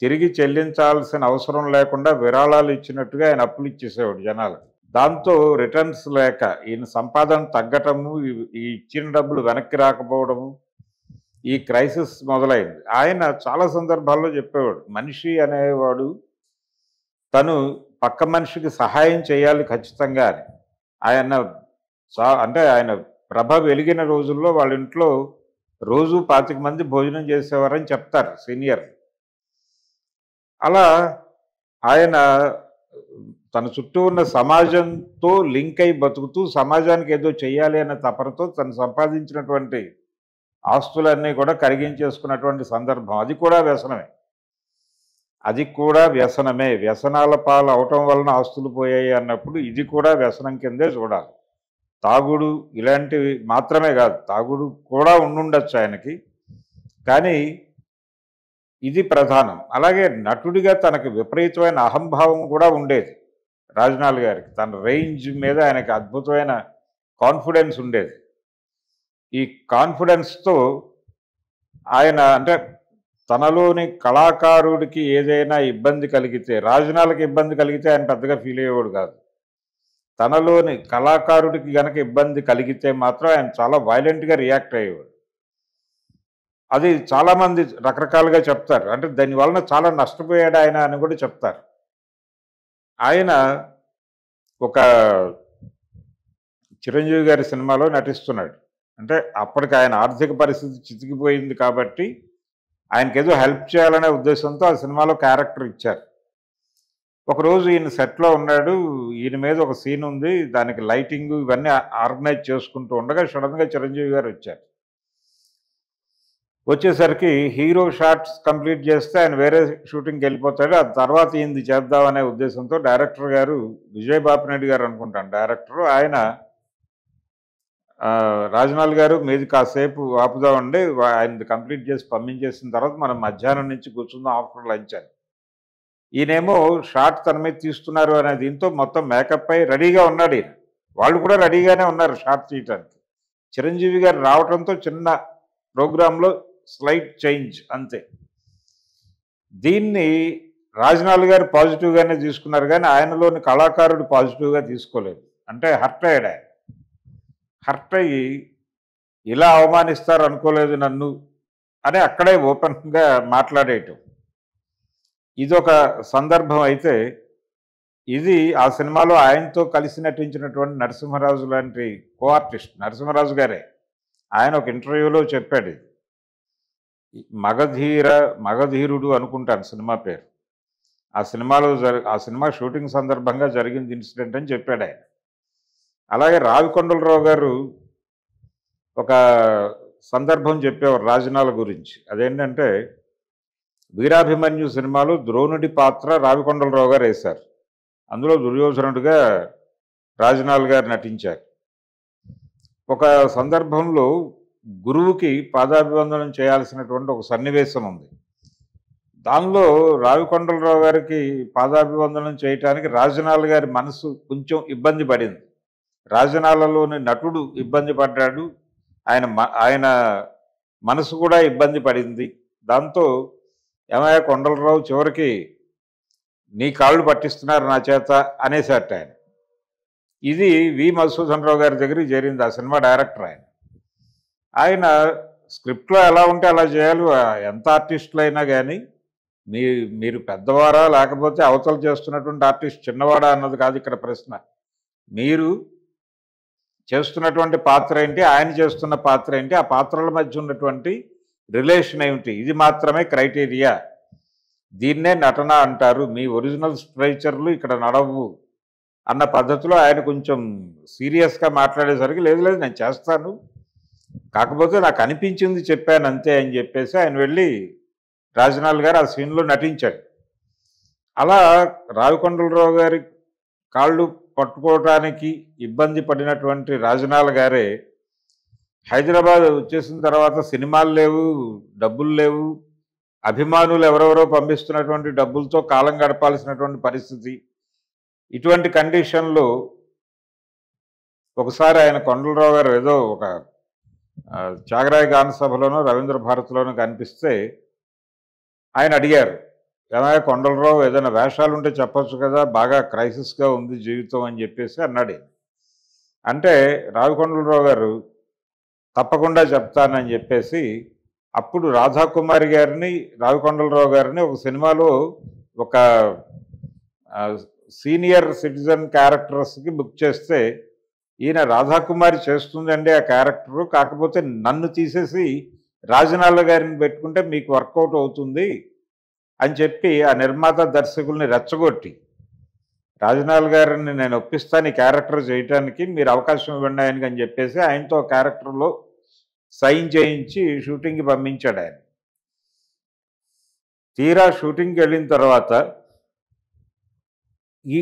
తిరిగి చెల్లించాల్సిన అవసరం లేకుండా విరాళాలు ఇచ్చినట్టుగా ఆయన అప్పులు ఇచ్చేసేవాడు జనాలకు. దాంతో రిటర్న్స్ లేక ఈయన సంపాదన తగ్గటము, ఈ ఇచ్చిన డబ్బులు వెనక్కి రాకపోవడము, ఈ క్రైసిస్ మొదలైంది. ఆయన చాలా సందర్భాల్లో చెప్పేవాడు, మనిషి అనేవాడు తను పక్క మనిషికి సహాయం చేయాలి ఖచ్చితంగా అని. ఆయన అంటే ఆయన ప్రభ వెలిగిన రోజుల్లో వాళ్ళ ఇంట్లో రోజు 25 మంది భోజనం చేసేవారని చెప్తారు సీనియర్. అలా ఆయన తన చుట్టూ ఉన్న సమాజంతో లింక్ అయి బతుకుతూ సమాజానికి ఏదో చెయ్యాలి అనే తపనతో తను సంపాదించినటువంటి ఆస్తులన్నీ కూడా కరిగించేసుకున్నటువంటి సందర్భం. అది కూడా వ్యసనమే. అది కూడా వ్యసనమే. వ్యసనాల పాలు అవటం వలన ఆస్తులు పోయాయి అన్నప్పుడు ఇది కూడా వ్యసనం కిందే చూడాలి. తాగుడు ఇలాంటివి మాత్రమే కాదు, తాగుడు కూడా ఉండుండొచ్చు ఆయనకి, కానీ ఇది ప్రధానం. అలాగే నటుడిగా తనకు విపరీతమైన అహంభావం కూడా ఉండేది రాజనాల్ గారికి. తన రేంజ్ మీద ఆయనకి అద్భుతమైన కాన్ఫిడెన్స్ ఉండేది. ఈ కాన్ఫిడెన్స్తో ఆయన అంటే తనలోని కళాకారుడికి ఏదైనా ఇబ్బంది కలిగితే, రాజనాలకు ఇబ్బంది కలిగితే ఆయన పెద్దగా ఫీల్ అయ్యేవాడు కాదు. తనలోని కళాకారుడికి గనక ఇబ్బంది కలిగితే మాత్రం ఆయన చాలా వైలెంట్గా రియాక్ట్ అయ్యేవాడు. అది చాలామంది రకరకాలుగా చెప్తారు. అంటే దానివలన చాలా నష్టపోయాడు ఆయన అని కూడా చెప్తారు. ఆయన ఒక చిరంజీవి గారి సినిమాలో నటిస్తున్నాడు. అంటే అప్పటికి ఆయన ఆర్థిక పరిస్థితి చితికిపోయింది కాబట్టి ఆయనకేదో హెల్ప్ చేయాలనే ఉద్దేశంతో ఆ సినిమాలో క్యారెక్టర్ ఇచ్చారు. ఒకరోజు ఈయన సెట్లో ఉన్నాడు, ఈయన మీద ఒక సీన్ ఉంది, దానికి లైటింగ్ ఇవన్నీ ఆర్గనైజ్ చేసుకుంటూ ఉండగా సడన్గా చిరంజీవి గారు వచ్చారు. వచ్చేసరికి హీరో షాట్స్ కంప్లీట్ చేస్తే ఆయన వేరే షూటింగ్కి వెళ్ళిపోతాడు. ఆ తర్వాత ఈయనది చేద్దామనే ఉద్దేశంతో డైరెక్టర్ గారు, విజయ్ బాపిరెడ్డి గారు అనుకుంటాను డైరెక్టరు, ఆయన రాజనాల్ గారు మీది కాసేపు ఆపుదామండి, ఆయనది కంప్లీట్ చేసి పంపించేసిన తర్వాత మనం మధ్యాహ్నం నుంచి కూర్చుందాం ఆఫ్టర్ లంచ్ అని. ఈయనేమో షాట్ తన మీద తీస్తున్నారు అనే దీంతో మొత్తం మేకప్ అయి రెడీగా ఉన్నాడు ఈయన. వాళ్ళు కూడా రెడీగానే ఉన్నారు షాట్ తీయటానికి. చిరంజీవి గారు రావడంతో చిన్న ప్రోగ్రాంలో స్లైట్ చేంజ్ అంతే. దీన్ని రాజనాల్ గారు పాజిటివ్గానే తీసుకున్నారు, కానీ ఆయనలోని కళాకారుడు పాజిటివ్గా తీసుకోలేదు. అంటే హర్ట్ అయ్యాడు ఆయన. హర్ట్ అయ్యి ఇలా అవమానిస్తారు అనుకోలేదు నన్ను అని అక్కడే ఓపెన్గా మాట్లాడేయటం. ఇదొక సందర్భం. అయితే ఇది ఆ సినిమాలో ఆయనతో కలిసి నటించినటువంటి నరసింహరాజు లాంటి కో ఆర్టిస్ట్ నరసింహరాజు గారే. ఆయన ఒక ఇంటర్వ్యూలో చెప్పాడు, ఇది మగధీరుడు అనుకుంటాను సినిమా పేరు. ఆ సినిమాలో ఆ సినిమా షూటింగ్ సందర్భంగా జరిగింది ఇన్సిడెంట్ అని చెప్పాడు ఆయన. అలాగే రావికొండలరావు గారు ఒక సందర్భం చెప్పేవారు రాజనాల గురించి. అదేంటంటే వీరాభిమన్యు సినిమాలో ద్రోణుడి పాత్ర రావికొండలరావు గారు వేశారు. అందులో దుర్యోధనుడిగా రాజనాల్ గారు నటించారు. ఒక సందర్భంలో గురువుకి పాదాభివందనం చేయాల్సినటువంటి ఒక సన్నివేశం ఉంది. దానిలో రావికొండలరావు గారికి పాదాభివందనం చేయటానికి రాజనాల్ గారి మనసు కొంచెం ఇబ్బంది పడింది. రాజనాలలోని నటుడు ఇబ్బంది పడ్డాడు, ఆయన మనసు కూడా ఇబ్బంది పడింది. దాంతో ఏమయ్య కొండలరావు చివరికి నీ కాళ్ళు పట్టిస్తున్నారు నా చేత అనేసట ఆయన. ఇది వి మధుసూదన్ రావు గారి దగ్గరికి చేరింది, ఆ సినిమా డైరెక్టర్ ఆయన. ఆయన స్క్రిప్ట్లో ఎలా ఉంటే అలా చేయాలి. ఎంత ఆర్టిస్టులు అయినా కానీ మీరు పెద్దవారా లేకపోతే అవతల చేస్తున్నటువంటి ఆర్టిస్ట్ చిన్నవాడా అన్నది కాదు ఇక్కడ ప్రశ్న. మీరు చేస్తున్నటువంటి పాత్ర ఏంటి, ఆయన చేస్తున్న పాత్ర ఏంటి, ఆ పాత్రల మధ్య ఉన్నటువంటి రిలేషన్ ఏమిటి, ఇది మాత్రమే క్రైటీరియా. దీన్నే నటన అంటారు. మీ ఒరిజినల్ స్ట్రక్చర్లు ఇక్కడ నడవు అన్న పద్ధతిలో ఆయన కొంచెం సీరియస్గా మాట్లాడేసరికి లేదు నేను చేస్తాను, కాకపోతే నాకు అనిపించింది చెప్పాను అంతే అని చెప్పేసి ఆయన వెళ్ళి రాజనాల్ గారు ఆ సీన్లో నటించాడు. అలా రావికొండలరావు గారి కాళ్ళు పట్టుకోవటానికి ఇబ్బంది పడినటువంటి రాజనాల గారే హైదరాబాద్ వచ్చేసిన తర్వాత సినిమాలు లేవు, డబ్బులు లేవు, అభిమానులు ఎవరెవరో పంపిస్తున్నటువంటి డబ్బులతో కాలం గడపాల్సినటువంటి పరిస్థితి. ఇటువంటి కండిషన్‌లో ఒకసారి ఆయన కొండలరావు గారు ఏదో ఒక త్యాగరాయ గాన సభలోనో, రవీంద్ర భారతిలోనో కనిపిస్తే ఆయన అడిగారు, "ఏమయ్య కొండలరావు ఏదైనా వేషాలుంటే చెప్పొచ్చు కదా! బాగా క్రైసిస్‌గా ఉంది జీవితం" అని చెప్పేసి అన్నాడు ఈయన. అంటే రావికొండలరావు గారు తప్పకుండా చెప్తానని చెప్పేసి అప్పుడు రాధాకుమారి గారిని, రావికొండలరావు గారిని ఒక సినిమాలో ఒక సీనియర్ సిటిజన్ క్యారెక్టర్స్‌కి బుక్ చేస్తే, ఈయన రాధాకుమారి చేస్తుందండి ఆ క్యారెక్టరు, కాకపోతే నన్ను తీసేసి రాజనాల గారిని పెట్టుకుంటే మీకు వర్కౌట్ అవుతుంది అని చెప్పి ఆ నిర్మాత దర్శకుల్ని రెచ్చగొట్టి, రాజనాల గారిని నేను ఒప్పిస్తాను ఈ క్యారెక్టర్ చేయటానికి, మీరు అవకాశం ఇవ్వండి ఆయనకి అని చెప్పేసి ఆయనతో క్యారెక్టర్లో సైన్ చేయించి షూటింగ్‌కి పంపించాడు ఆయన. తీరా షూటింగ్‌కి వెళ్ళిన తర్వాత ఈ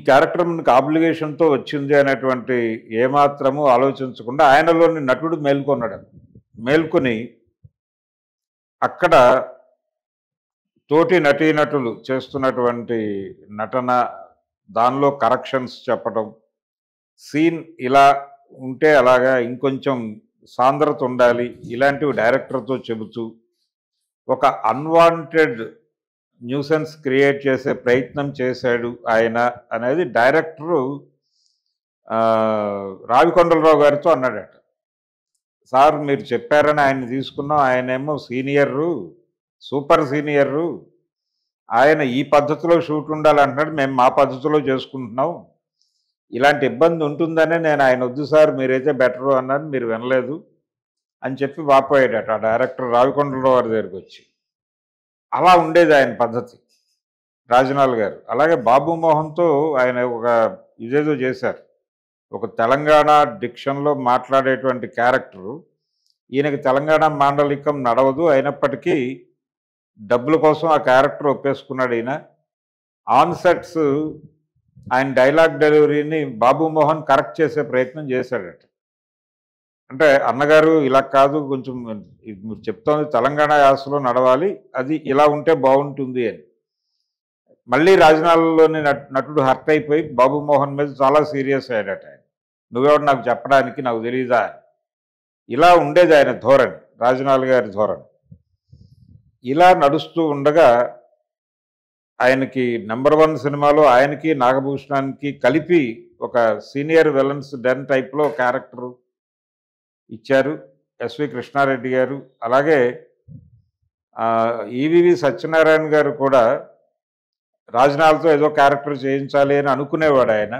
క్యారెక్టర్ మనకు ఆబ్లిగేషన్‌తో వచ్చింది అనేటువంటి ఏమాత్రము ఆలోచించకుండా ఆయనలోని నటుడు మేల్కొన్నాడు. మేల్కొని అక్కడ తోటి నటీనటులు చేస్తున్నటువంటి నటన, దానిలో కరెక్షన్స్ చెప్పడం, సీన్ ఇలా ఉంటే అలాగా ఇంకొంచెం సాంద్రత ఉండాలి, ఇలాంటివి డైరెక్టర్‌తో చెబుతూ ఒక అన్‌వాంటెడ్ న్యూసెన్స్ క్రియేట్ చేసే ప్రయత్నం చేశాడు ఆయన అనేది డైరెక్టరు రావికొండలరావు గారితో అన్నాడట. "సార్ మీరు చెప్పారని ఆయన్ని తీసుకున్నాం, ఆయనేమో సీనియరు, సూపర్ సీనియరు, ఆయన ఈ పద్ధతిలో షూట్ ఉండాలంటున్నాడు, మేము మా పద్ధతిలో చేసుకుంటున్నాం, ఇలాంటి ఇబ్బంది ఉంటుందనే నేను ఆయన వద్దు సార్ మీరైతే బెటరు అన్నాను, మీరు వినలేదు" అని చెప్పి వాపోయాడట ఆ డైరెక్టర్ రావికొండలరావు గారి దగ్గరికి వచ్చి. అలా ఉండేది ఆయన పద్ధతి రాజనాల్ గారు. అలాగే బాబు మోహన్‌తో ఆయన ఒక ఇదేదో చేశారు. ఒక తెలంగాణ డిక్షన్‌లో మాట్లాడేటువంటి క్యారెక్టరు. ఈయనకి తెలంగాణ మాండలికం నడవదు, అయినప్పటికీ డబ్బుల కోసం ఆ క్యారెక్టర్ ఒప్పేసుకున్నాడు ఈయన. ఆన్ సెట్స్ ఆయన డైలాగ్ డెలివరీని బాబు మోహన్ కరెక్ట్ చేసే ప్రయత్నం చేశాడట. అంటే అన్నగారు ఇలా కాదు, కొంచెం మీరు చెప్తోంది తెలంగాణ యాసలో నడవాలి, అది ఇలా ఉంటే బాగుంటుంది అని. మళ్ళీ రాజనాలలోని నటుడు హర్ట్ అయిపోయి బాబు మోహన్ మీద చాలా సీరియస్ అయ్యాడట ఆయన. "నువ్వెవడు నాకు చెప్పడానికి, నాకు తెలీదా" అని. ఇలా ఉండేది ఆయన ధోరణి, రాజనాల గారి ధోరణి. ఇలా నడుస్తూ ఉండగా ఆయనకి నెంబర్ 1 సినిమాలో ఆయనకి నాగభూషణానికి కలిపి ఒక సీనియర్ విలన్స్ డెన్ టైప్లో క్యారెక్టర్ ఇచ్చారు ఎస్వి కృష్ణారెడ్డి గారు. అలాగే ఈవీవి సత్యనారాయణ గారు కూడా రాజనాలతో ఏదో క్యారెక్టర్ చేయించాలి అని అనుకునేవాడు ఆయన.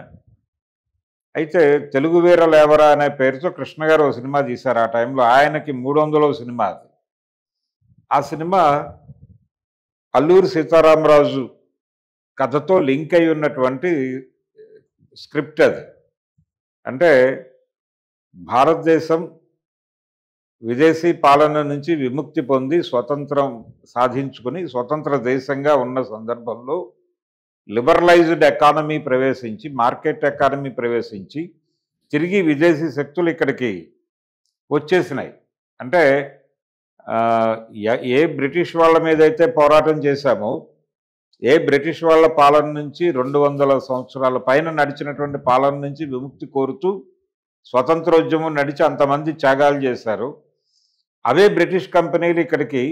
అయితే తెలుగు వీర లేవరా అనే పేరుతో కృష్ణ గారు ఒక సినిమా తీశారు ఆ టైంలో. ఆయనకి 300వ సినిమా అది. ఆ సినిమా అల్లూరి సీతారామరాజు కథతో లింక్ అయి ఉన్నటువంటి స్క్రిప్ట్ అది. అంటే భారతదేశం విదేశీ పాలన నుంచి విముక్తి పొంది స్వతంత్రం సాధించుకుని స్వతంత్ర దేశంగా ఉన్న సందర్భంలో లిబరలైజ్డ్ ఎకానమీ ప్రవేశించి, మార్కెట్ ఎకానమీ ప్రవేశించి తిరిగి విదేశీ శక్తులు ఇక్కడికి వచ్చేసినాయి. అంటే ఏ బ్రిటిష్ వాళ్ళ మీద అయితే పోరాటం చేశామో, ఏ బ్రిటిష్ వాళ్ళ పాలన నుంచి 200 సంవత్సరాల పైన నడిచినటువంటి పాలన నుంచి విముక్తి కోరుతూ స్వతంత్రోద్యమం నడిచి అంతమంది త్యాగాలు చేశారు, అవే బ్రిటిష్ కంపెనీలు ఇక్కడికి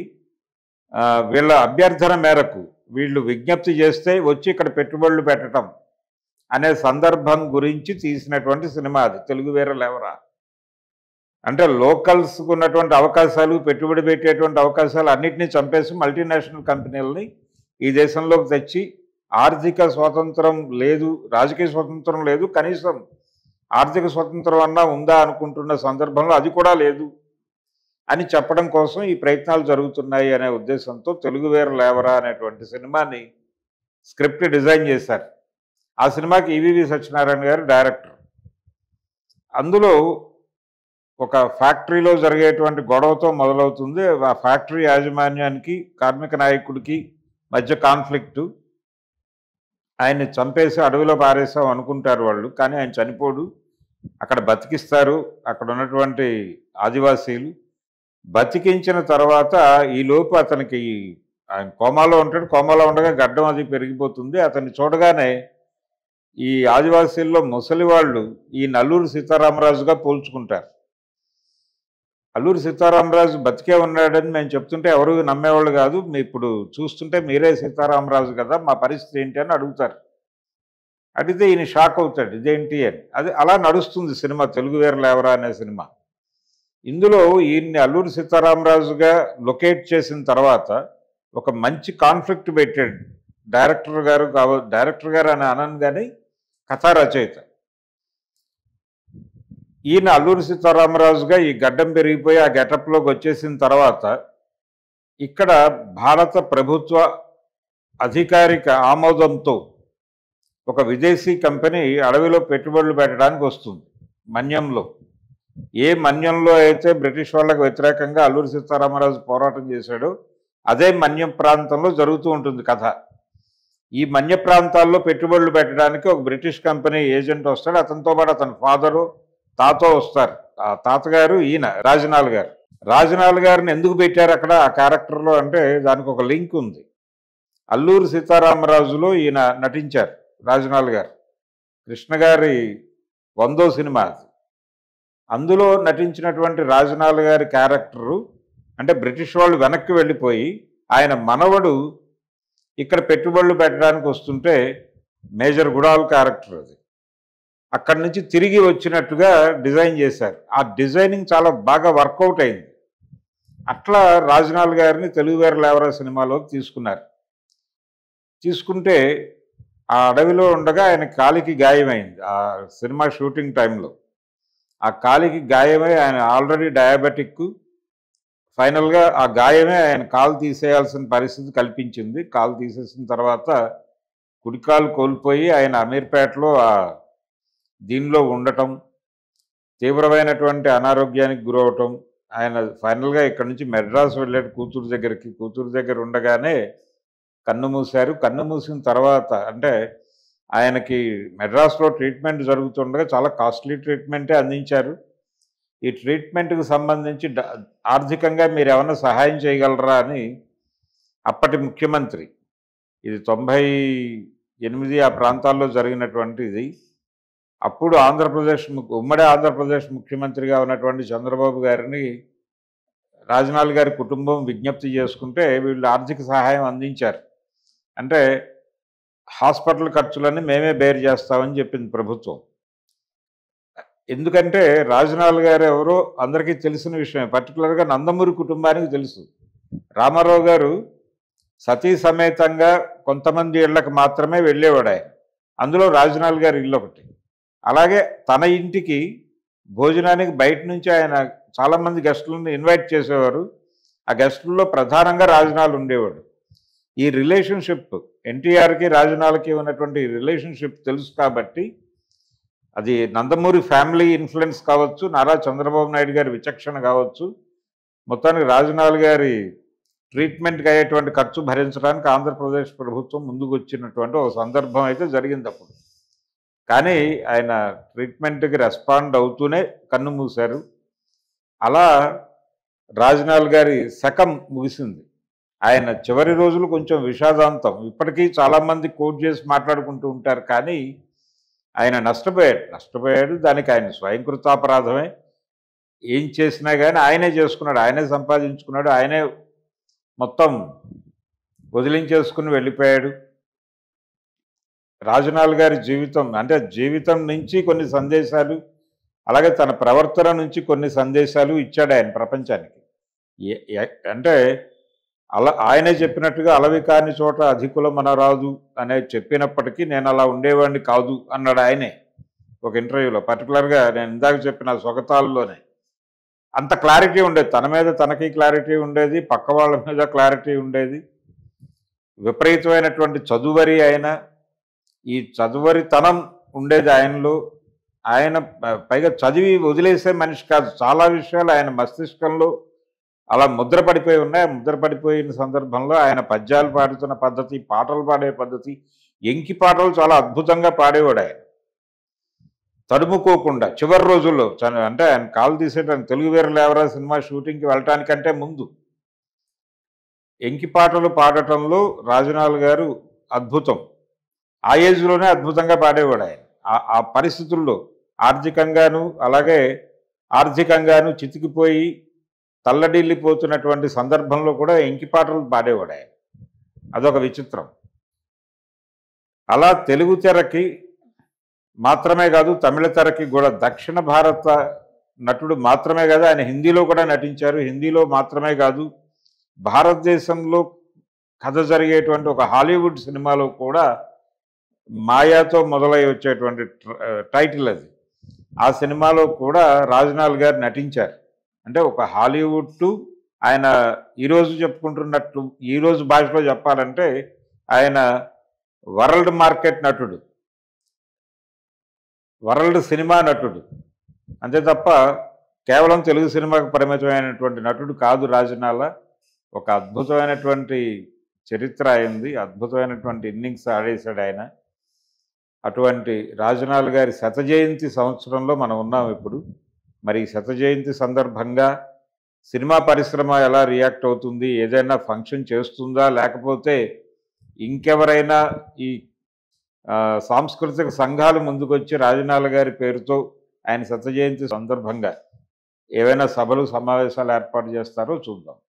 వీళ్ళ అభ్యర్థన మేరకు వీళ్ళు విజ్ఞప్తి చేస్తే వచ్చి ఇక్కడ పెట్టుబడులు పెట్టడం అనే సందర్భం గురించి తీసినటువంటి సినిమా అది తెలుగు వీర లేవరా. అంటే లోకల్స్కు ఉన్నటువంటి అవకాశాలు, పెట్టుబడి పెట్టేటువంటి అవకాశాలు అన్నింటినీ చంపేసి మల్టీనేషనల్ కంపెనీలని ఈ దేశంలోకి తెచ్చి ఆర్థిక స్వాతంత్రం లేదు, రాజకీయ స్వాతంత్రం లేదు, కనీసం ఆర్థిక స్వాతంత్రం అన్నా ఉందా అనుకుంటున్న సందర్భంలో అది కూడా లేదు అని చెప్పడం కోసం ఈ ప్రయత్నాలు జరుగుతున్నాయి అనే ఉద్దేశంతో తెలుగు వీర లేవరా అనేటువంటి సినిమాని స్క్రిప్ట్ డిజైన్ చేశారు. ఆ సినిమాకి ఈవీవి సత్యనారాయణ గారు డైరెక్టర్. అందులో ఒక ఫ్యాక్టరీలో జరిగేటువంటి గొడవతో మొదలవుతుంది. ఆ ఫ్యాక్టరీ యాజమాన్యానికి, కార్మిక నాయకుడికి మధ్య కాన్ఫ్లిక్టు. ఆయన్ని చంపేసి అడవిలో పారేసాం అనుకుంటారు వాళ్ళు. కానీ ఆయన చనిపోడు. అక్కడ బతికిస్తారు అక్కడ ఉన్నటువంటి ఆదివాసీలు. బతికించిన తర్వాత ఈలోపు అతనికి ఆయన కోమాలో ఉంటాడు. కోమాలో ఉండగా గడ్డం అది పెరిగిపోతుంది. అతన్ని చూడగానే ఈ ఆదివాసీల్లో ముసలి వాళ్ళు ఈయన అల్లూరి సీతారామరాజుగా పోల్చుకుంటారు. అల్లూరి సీతారామరాజు బతికే ఉన్నాడని మేము చెప్తుంటే ఎవరు నమ్మేవాళ్ళు కాదు. ఇప్పుడు చూస్తుంటే మీరే సీతారామరాజు కదా, మా పరిస్థితి ఏంటి అని అడుగుతారు. అడిగితే ఈయన షాక్ అవుతాడు, ఇదేంటి అని. అది అలా నడుస్తుంది సినిమా, తెలుగు వీరులు ఎవరా అనే సినిమా. ఇందులో ఈయన్ని అల్లూరి సీతారామరాజుగా లొకేట్ చేసిన తర్వాత ఒక మంచి కాన్ఫ్లిక్ట్ పెట్టాడు డైరెక్టర్ గారు అని అనను కానీ కథా రచయిత. ఈయన అల్లూరి సీతారామరాజుగా ఈ గడ్డం పెరిగిపోయి ఆ గెటప్లోకి వచ్చేసిన తర్వాత ఇక్కడ భారత ప్రభుత్వ అధికారిక ఆమోదంతో ఒక విదేశీ కంపెనీ అడవిలో పెట్టుబడులు పెట్టడానికి వస్తుంది మన్యంలో. ఏ మన్యంలో అయితే బ్రిటిష్ వాళ్ళకు వ్యతిరేకంగా అల్లూరి సీతారామరాజు పోరాటం చేశాడో అదే మన్యం ప్రాంతంలో జరుగుతూ ఉంటుంది కథ. ఈ మన్య ప్రాంతాల్లో పెట్టుబడులు పెట్టడానికి ఒక బ్రిటిష్ కంపెనీ ఏజెంట్ వస్తాడు. అతనితో పాటు అతని ఫాదరు తాతో వస్తారు. ఆ తాతగారు ఈయన రాజనాల్ గారు. రాజనాల్ గారిని ఎందుకు పెట్టారు అక్కడ ఆ క్యారెక్టర్లో అంటే దానికి ఒక లింక్ ఉంది. అల్లూరి సీతారామరాజులో ఈయన నటించారు రాజనాల్ గారు. కృష్ణ గారి 100వ సినిమా అది. అందులో నటించినటువంటి రాజనాల్ గారి క్యారెక్టరు అంటే బ్రిటిష్ వాళ్ళు వెనక్కి వెళ్ళిపోయి ఆయన మనవడు ఇక్కడ పెట్టుబడులు పెట్టడానికి వస్తుంటే మేజర్ గుడాల్ క్యారెక్టర్ అది. అక్కడి నుంచి తిరిగి వచ్చినట్టుగా డిజైన్ చేశారు. ఆ డిజైనింగ్ చాలా బాగా వర్కౌట్ అయింది. అట్లా రాజనాల్ గారిని తెలుగు వీరులు ఎవరా సినిమాలోకి తీసుకున్నారు. తీసుకుంటే ఆ అడవిలో ఉండగా ఆయన కాలికి గాయమైంది ఆ సినిమా షూటింగ్ టైంలో. ఆ కాలికి గాయమై ఆయన ఆల్రెడీ డయాబెటిక్. ఫైనల్గా ఆ గాయమే ఆయన కాలు తీసేయాల్సిన పరిస్థితి కల్పించింది. కాలు తీసేసిన తర్వాత కుడికాలు కోల్పోయి ఆయన అమీర్పేటలో దీనిలో ఉండటం, తీవ్రమైనటువంటి అనారోగ్యానికి గురవటం. ఆయన ఫైనల్గా ఇక్కడ నుంచి మెడ్రాస్ వెళ్ళాడు కూతురు దగ్గరికి. కూతురు దగ్గర ఉండగానే కన్ను మూశారు. కన్ను మూసిన తర్వాత అంటే ఆయనకి మెడ్రాస్లో ట్రీట్మెంట్ జరుగుతుండగా చాలా కాస్ట్లీ ట్రీట్మెంటే అందించారు. ఈ ట్రీట్మెంట్కి సంబంధించి ఆర్థికంగా మీరు ఏమైనా సహాయం చేయగలరా అని అప్పటి ముఖ్యమంత్రి, ఇది 98 ఆ ప్రాంతాల్లో జరిగినటువంటి ఇది, అప్పుడు ఉమ్మడి ఆంధ్రప్రదేశ్ ముఖ్యమంత్రిగా ఉన్నటువంటి చంద్రబాబు గారిని రాజనాల్ గారి కుటుంబం విజ్ఞప్తి చేసుకుంటే వీళ్ళు ఆర్థిక సహాయం అందించారు. అంటే హాస్పిటల్ ఖర్చులన్నీ మేమే బేర్ చేస్తామని చెప్పింది ప్రభుత్వం. ఎందుకంటే రాజనాల్ గారు ఎవరో అందరికీ తెలిసిన విషయమే. పర్టికులర్గా నందమూరి కుటుంబానికి తెలుసు. రామారావు గారు సతీ సమేతంగా కొంతమంది ఇళ్లకు మాత్రమే వెళ్ళేవాడు ఆయన. అందులో రాజనాల్ గారి ఇల్లు ఒకటి. అలాగే తన ఇంటికి భోజనానికి బయట నుంచి ఆయన చాలామంది గెస్టులను ఇన్వైట్ చేసేవారు. ఆ గెస్టుల్లో ప్రధానంగా రాజనాల్ ఉండేవాడు. ఈ రిలేషన్షిప్ ఎన్టీఆర్కి రాజనాల్కి ఉన్నటువంటి రిలేషన్షిప్ తెలుసు కాబట్టి అది నందమూరి ఫ్యామిలీ ఇన్ఫ్లుయెన్స్ కావచ్చు, నారా చంద్రబాబు నాయుడు గారి విచక్షణ కావచ్చు, మొత్తానికి రాజనాల్ గారి ట్రీట్మెంట్కి అయ్యేటువంటి ఖర్చు భరించడానికి ఆంధ్రప్రదేశ్ ప్రభుత్వం ముందుకు వచ్చినటువంటి ఒక సందర్భం అయితే జరిగింది అప్పుడు. కానీ ఆయన ట్రీట్మెంట్కి రెస్పాండ్ అవుతూనే కన్ను మూశారు. అలా రాజనాల్ గారి శకం ముగిసింది. ఆయన చివరి రోజులు కొంచెం విషాదాంతం. ఇప్పటికీ చాలామంది కోట్ చేసి మాట్లాడుకుంటూ ఉంటారు. కానీ ఆయన నష్టపోయాడు. దానికి ఆయన స్వయంకృతాపరాధమే. ఏం చేసినా కానీ ఆయనే చేసుకున్నాడు, ఆయనే సంపాదించుకున్నాడు, ఆయనే మొత్తం వదిలించేసుకుని వెళ్ళిపోయాడు. రాజనాల్ గారి జీవితం అంటే జీవితం నుంచి కొన్ని సందేశాలు, అలాగే తన ప్రవర్తన నుంచి కొన్ని సందేశాలు ఇచ్చాడు ఆయన ప్రపంచానికి. అంటే ఆయనే చెప్పినట్టుగా అలవి కాని చోట అధికులం అనరాదు అనేది చెప్పినప్పటికీ నేను అలా ఉండేవాడిని కాదు అన్నాడు ఆయనే ఒక ఇంటర్వ్యూలో. పర్టికులర్గా నేను ఇందాక చెప్పిన సొగతాల్లోనే అంత క్లారిటీ ఉండేది. తన మీద తనకి క్లారిటీ ఉండేది, పక్క వాళ్ళ మీద క్లారిటీ ఉండేది. విపరీతమైనటువంటి చదువరి ఆయన. ఈ చదువరితనం ఉండేది ఆయనలో. ఆయన పైగా చదివి వదిలేసే మనిషి కాదు. చాలా విషయాలు ఆయన మస్తిష్కంలో అలా ముద్రపడిపోయి ఉన్నాయి. ముద్రపడిపోయిన సందర్భంలో ఆయన పద్యాలు పాడుతున్న పద్ధతి, పాటలు పాడే పద్ధతి ఎంకి పాటలు చాలా అద్భుతంగా పాడేవాడు ఆయన. తడుముకోకుండా చివరి రోజుల్లో అంటే ఆయన కాలు తీసేటానికి 'తెలుగు వీరులు ఎవరా' సినిమా షూటింగ్‌కి వెళ్ళటానికంటే ముందు ఎంకి పాటలు పాడటంలో రాజనాల గారు అద్భుతం. ఆ ఏజ్‌లోనే అద్భుతంగా పాడేవాడు ఆయన. ఆ పరిస్థితుల్లో అలాగే ఆర్థికంగాను చితికిపోయి తల్లడిల్లిపోతున్నటువంటి సందర్భంలో కూడా ఎంకి పాటలు పాడేవాడు ఆయన. అదొక విచిత్రం. అలా తెలుగు తెరకి మాత్రమే కాదు, తమిళ తెరకి కూడా దక్షిణ భారత నటుడు మాత్రమే కాదు, ఆయన హిందీలో కూడా నటించారు. హిందీలో మాత్రమే కాదు, భారతదేశంలో కథ జరిగేటువంటి ఒక హాలీవుడ్ సినిమాలో కూడా మాయాతో మొదలై వచ్చేటువంటి టైటిల్ అది. ఆ సినిమాలో కూడా రాజనాల్ గారు నటించారు. అంటే ఒక హాలీవుడ్ టు ఆయన ఈరోజు చెప్పుకుంటున్నట్లు ఈరోజు భాషలో చెప్పాలంటే ఆయన వరల్డ్ మార్కెట్ నటుడు, వరల్డ్ సినిమా నటుడు. అంతే తప్ప కేవలం తెలుగు సినిమాకు పరిమితమైనటువంటి నటుడు కాదు రాజనాల. ఒక అద్భుతమైనటువంటి చరిత్ర అయింది, అద్భుతమైనటువంటి ఇన్నింగ్స్ ఆడేశాడు ఆయన. అటువంటి రాజనాల గారి శత జయంతి సంవత్సరంలో మనం ఉన్నాం ఇప్పుడు. మరి శత జయంతి సందర్భంగా సినిమా పరిశ్రమ ఎలా రియాక్ట్ అవుతుంది, ఏదైనా ఫంక్షన్ చేస్తుందా, లేకపోతే ఇంకెవరైనా ఈ సాంస్కృతిక సంఘాలు ముందుకొచ్చి రాజనాల గారి పేరుతో ఆయన శత జయంతి సందర్భంగా ఏవైనా సభలు సమావేశాలు ఏర్పాటు చేస్తారో చూద్దాం.